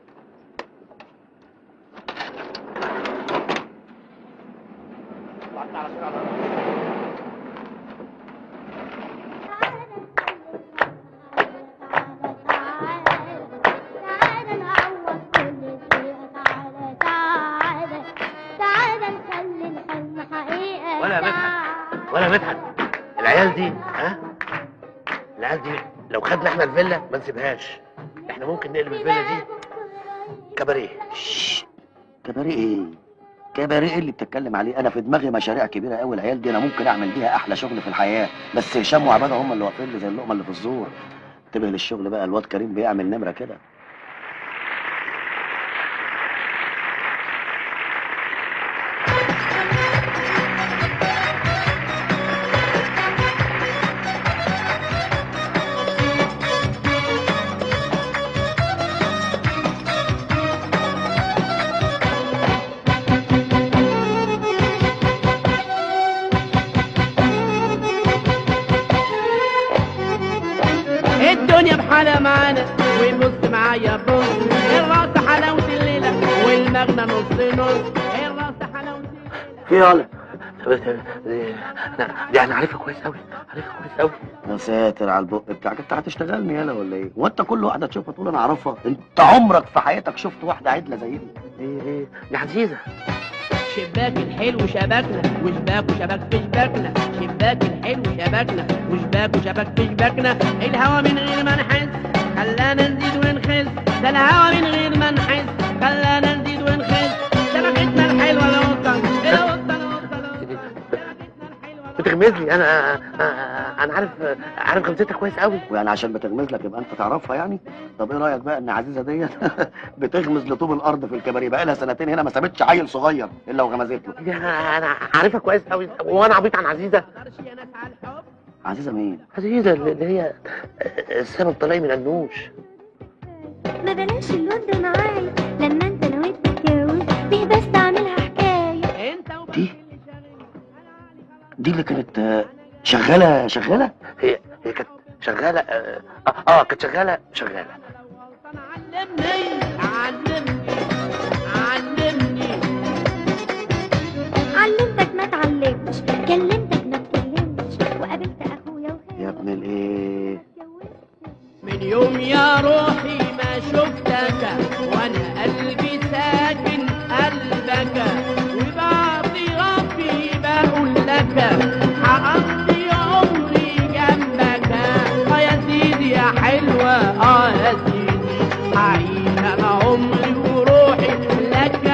ولا مدحت العيال دي العيال دي لو خدنا احنا الفيلا ما نسيبهاش. احنا ممكن نقلب الفيلا دي كباريه.
كباريه ايه؟ كباريه ايه اللي بتتكلم عليه؟ انا في دماغي مشاريع كبيره قوي، العيال دي انا ممكن اعمل بيها احلى شغل في الحياه، بس هشام وعباده هم اللي واقفين لي زي اللقمه اللي في الزور. انتبه للشغل بقى، الواد كريم بيعمل نمره كده.
الدنيا بحالها معانا والنص معايا بنص، الراس حلاوة الليلة والمغنى نص الراس حلاوة
في يالا دي انا عارفها كويس قوي،
يا ساتر على البق بتاعك، انت هتشتغلني يالا ولا ايه؟ وانت كل واحده تشوفها تقول انا اعرفها؟ انت عمرك في حياتك شفت واحده عدله زي دي؟
ايه دي عزيزه.
شباك الحلو شبكنا وشباك وشبك في شباكنا، شباك الحلو شبكنا وشباك وشبك في شباكنا، الهوا من غير ما نحس خلانا نزيد ونخس، ده الهوا من غير ما نحس خلانا نزيد ونخس، شبكتنا الحلوه القطه
بتغمز لي. انا عارف غمزتها كويس قوي.
ويعني عشان بتغمز لك يبقى انت تعرفها يعني؟ طب ايه رايك بقى ان عزيزه ديت بتغمز لطوب الارض في الكباريه، بقى لها سنتين هنا ما سابتش عيل صغير الا وغمزت له.
انا عارفها كويس قوي، وانا عبيط عن عزيزه.
عزيزه مين؟
عزيزه اللي هي السبب طالع من النوش.
ما بلاش اللون ده معايا لما انت نويت تتجوز، دي بس تعملها حكايه.
دي اللي كانت شغاله
هي كانت شغاله كانت شغاله
علمتك ما تعلمتش، كلمتك ما تكلمتش، وقابلت اخويا وخالي
يا ابن الايه.
من يوم يا روحي ما شفتك وانا قلبي ساكن قلبك، وبعطي ربي بقول لك هقضي عمري جنبك، يا سيدي يا حلوة يا سيدي هعيش انا عمري وروحي لك،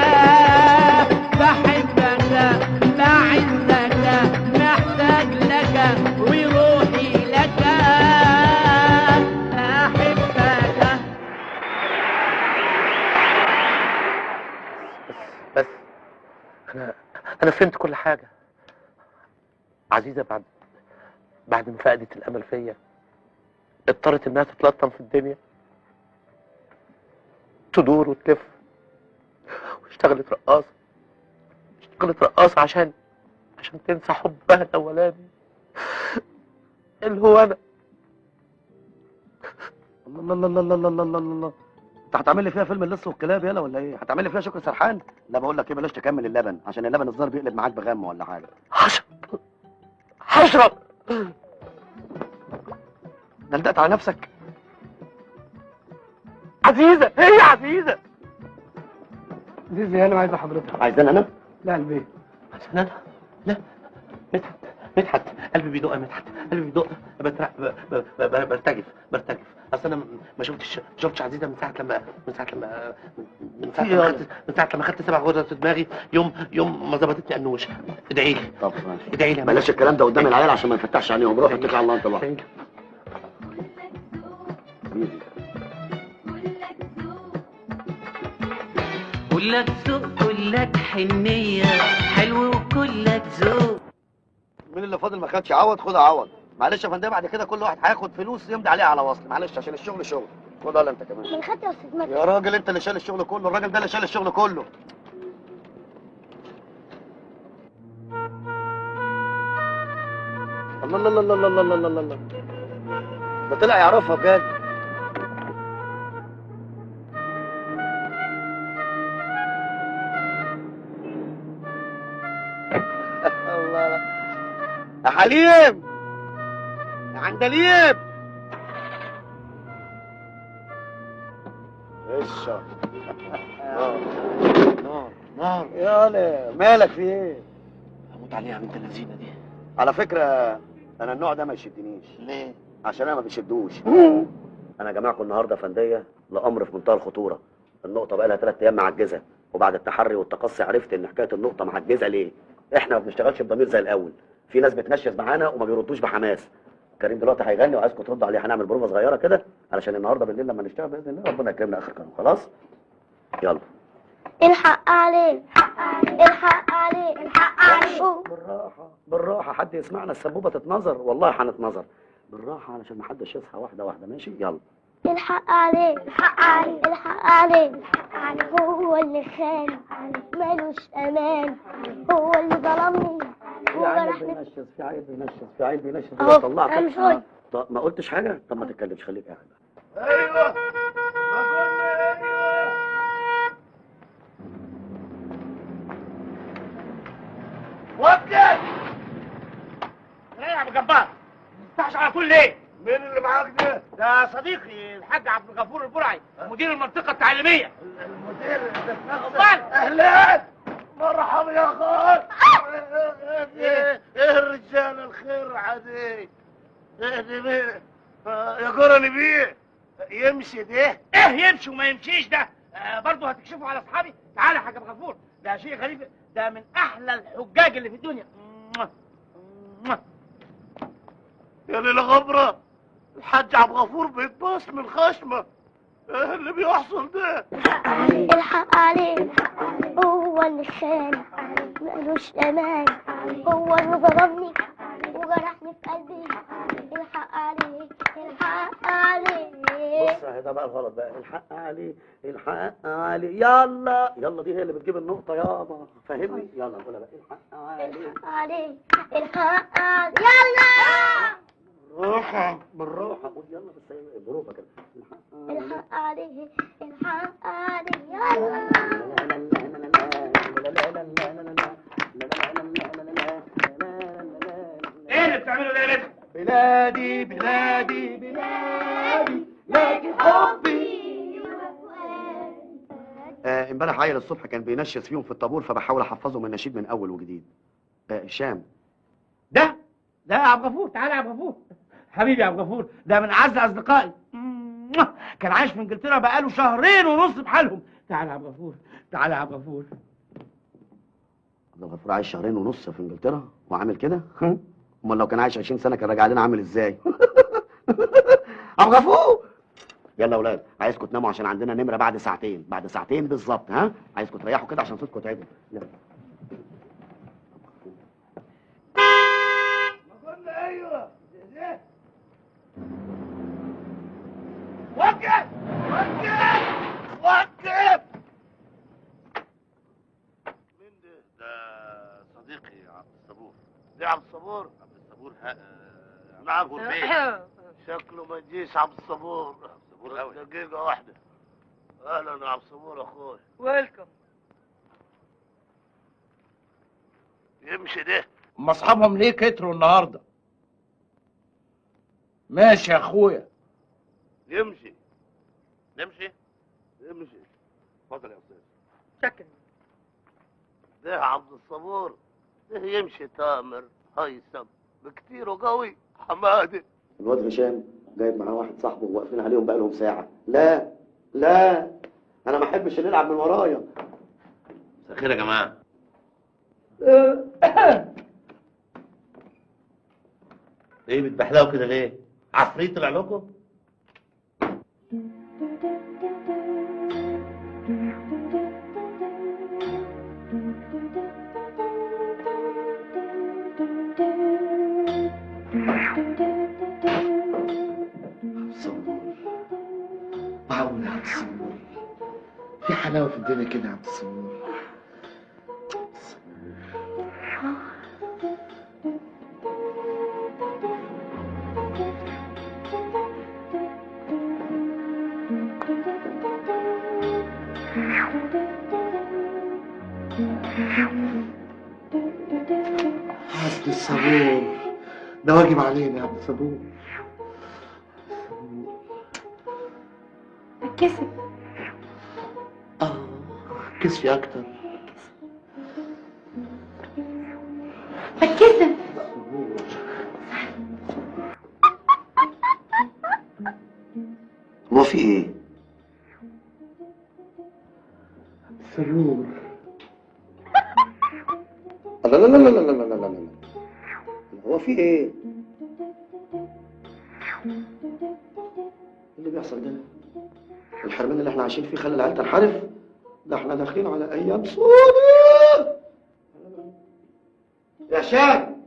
بحبك بعزك محتاج لك وروحي لك احبك.
بس انا فهمت كل حاجه. عزيزه بعد ما فقدت الامل فيا اضطرت انها تتلطم في الدنيا، تدور وتلف، واشتغلت رقاصه عشان تنسى حبها الاولاني.
اللي هو انا. الله الله الله الله الله الله الله، انت هتعمل لي فيها فيلم اللص والكلاب يالا ولا ايه؟ هتعمل لي فيها شكر سرحان؟ لا بقول لك ايه، بلاش تكمل اللبن عشان اللبن الظاهر بيقلب معاك بغم ولا حاجه. هشرب. دلدقت على نفسك. عزيزه، هي عزيزه.
زيزي انا عايزه حضرتك.
عايزاني انا؟
لا البيت.
عشان انا؟ لا مدحت، مدحت قلبي بيدق يا مدحت، قلبي بيدق. برتجف اصل انا ما شفتش عزيزه من ساعه لما خدت 7 غرز في دماغي يوم ما ظبطتني انوش. ادعي لي.
طب ماشي،
ادعي لي.
بلاش الكلام ده قدام العيال عشان ما نفتحش عليهم. روح اتكل على الله انت لوحدك.
كلك ذوق كلك حنية حلو وكلك ذوق.
مين اللي فاضل ما خدش عوض؟ خد عوض. معلش يا فندم، بعد كده كل واحد هياخد فلوس يمضي عليها على وصل. معلش عشان الشغل شغل. خد يلا انت كمان.
من خدت يا استاذ مجدي.
يا راجل انت اللي شايل الشغل كله، الراجل ده اللي شايل الشغل كله. الله الله الله الله الله الله الله، ده طلع يعرفها بجد. الله يا حليم، يا عندليب. اشرب. نار يالا، مالك في ايه؟
هموت عليها بنت اللذينه دي.
على فكره انا النوع ده ما يشدنيش.
ليه؟
عشان انا ما بيشدوش. انا جماعكم النهارده فنديه لامر في منتهى الخطوره. النقطه بقى لها 3 ايام معجزه، وبعد التحري والتقصي عرفت ان حكايه النقطه معجزه ليه؟ احنا ما بنشتغلش بضمير زي الاول. في ناس بتنشز معانا وما بيردوش بحماس. كريم دلوقتي هيغني وعايزكم تردوا عليه. هنعمل بروفه صغيره كده علشان النهارده بالليل لما نشتغل باذن الله ربنا يكرمنا اخر كلام. خلاص؟ يلا.
الحق عليه، الحق عليه، الحق عليه.
بالراحه بالراحه، حد يسمعنا السبوبه تتنظر. والله هنتنظر. بالراحه علشان ما حدش يصحى. واحده واحده ماشي؟ يلا.
الحق عليه، الحق عليه، الحق عليه، الحق عليه. هو اللي خان مالوش امان، هو اللي ظلمني وجرحني.
في عيب بينشز، في عيب بينشز.
اهو
طلعك.
انا مش قلت.
طب ما قلتش حاجه؟ طب ما تتكلمش، خليك قاعد.
ايوه وقف.
ايه يا ابو جبار؟ ما تفتحش على طول ليه؟
مين اللي معاك ده؟
ده صديقي الحاج عبد الغفور البرعي، مدير المنطقه التعليميه.
المدير
امال؟
اهلا مرحبا يا خال. ايه الرجال الخير عادي؟ ايه دي يا قرني بيه يمشي ده؟
ايه يمشي وما يمشيش ده؟ برضه هتكشفوا على اصحابي؟ تعالى يا حاج ابو غفور، ده شيء غريب، ده من احلى الحجاج اللي في الدنيا.
يا ليلة غبرة، الحاج عبد الغفور بيتباص من الخشمة. ايه اللي بيحصل ده؟
الحق عليه، هو اللي خان مالوش امان، هو اللي ظلمني وجرحني في قلبي. الحق عليه، الحق عليه.
بص اهي ده بقى الغلط بقى. الحق عليه، الحق عليه. يلا يلا، دي هي اللي بتجيب النقطه يابا، فاهمني؟ يلا نقولها بقى. الحق عليه،
الحق عليه، الحق عليه. يلا
بالراحه بالراحه. قول يلا بس بروفه كده.
الحق عليه، الحق عليه. يلا
ايه اللي بتعمله ده يا بنت؟
بلادي بلادي بلادي لكن حبي.
امبارح عيل الصبح كان بينشز فيهم في الطابور، فبحاول احفظه من النشيد من اول وجديد. هشام.
ده يا عبد الغفور، تعالى يا عبد الغفور حبيبي يا عبد الغفور، ده من اعز اصدقائي. كان عايش في انجلترا بقاله 2.5 شهر بحالهم. تعالى يا عبد الغفور، تعالى يا عبد الغفور.
عبد الغفور عايش 2.5 شهر في انجلترا وعامل كده؟ امال لو كان عايش 20 سنه كان راجع لنا عامل ازاي؟ عبد الغفور يلا يا اولاد، عايزكم تناموا عشان عندنا نمره بعد ساعتين، بعد ساعتين بالظبط. ها؟ عايزكم تريحوا كده عشان صوتكم تعبوا. يلا.
قلنا ايوه.
وقف
وقف وقف. مين ده؟
ده صديقي عبد الصبور.
ده عبد الصبور.
عبد الصبور
معاكم البيت. شكله ما تجيش عبد الصبور.
صبور قوي.
دقيقة واحدة. اهلا يا عبد الصبور اخوي.
ويلكم.
يمشي ده.
هم اصحابهم ليه كتروا النهارده؟ ماشي يا اخويا.
يمشي.
نمشي.
يمشي.
اتفضل يا استاذ.
شكرا.
ده عبد الصبور. ده يمشي تامر هيثم بكتير وقوي حماده.
الواد هشام جايب معاه واحد صاحبه واقفين عليهم بقالهم ساعة. لا لا أنا ما أحبش اللي يلعب من ورايا.
مساء الخير يا جماعة. ايه بتبحلقوا كده ليه؟ عفريت طلع لكم؟
معقول يا عبد الصبور؟ في حلاوة في الدنيا كده يا عبد الصبور. عبد الصبور ده واجب علينا يا عبد الصبور.
بتكسف.
كسفي اكتر.
بتكسف.
هو في إيه؟
صبور.
لا لا لا لا لا لا لا لا. هو في إيه؟ اللي بيحصل ده؟ الحرمان اللي احنا عايشين فيه خلى العيال تنحرف؟ ده احنا داخلين على أيام سودة. يا هشام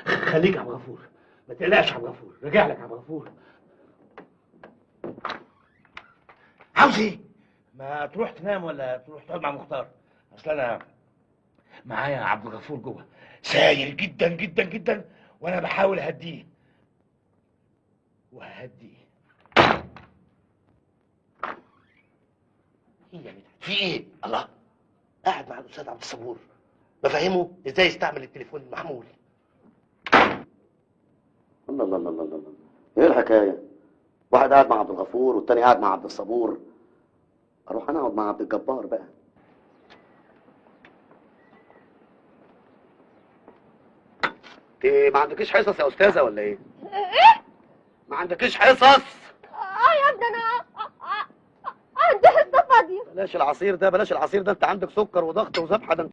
خليك يا عبد الغفور، ما تقلقش يا عبد الغفور، راجع لك يا عبد الغفور. عاوز ايه؟ ما تروح تنام ولا تروح تقعد مع مختار؟ اصل انا معايا عبد الغفور جوه ساير جدا جدا جدا، وانا بحاول اهديه وههديه.
ايه يا مدحت؟ في ايه؟ الله، قاعد مع الاستاذ عبد الصبور بفهمه ازاي يستعمل التليفون المحمول.
الله الله الله الله الله. ايه الحكايه؟ واحد قاعد مع عبد الغفور والتاني قاعد مع عبد الصبور. اروح انا اقعد مع عبد الجبار بقى. انت ما عندكيش حصص يا استاذه ولا ايه؟
ايه؟
ما عندكيش حصص؟
يا ابني انا عندي حصه فاضيه.
بلاش العصير ده، بلاش العصير ده، انت عندك سكر وضغط وذبحه ده.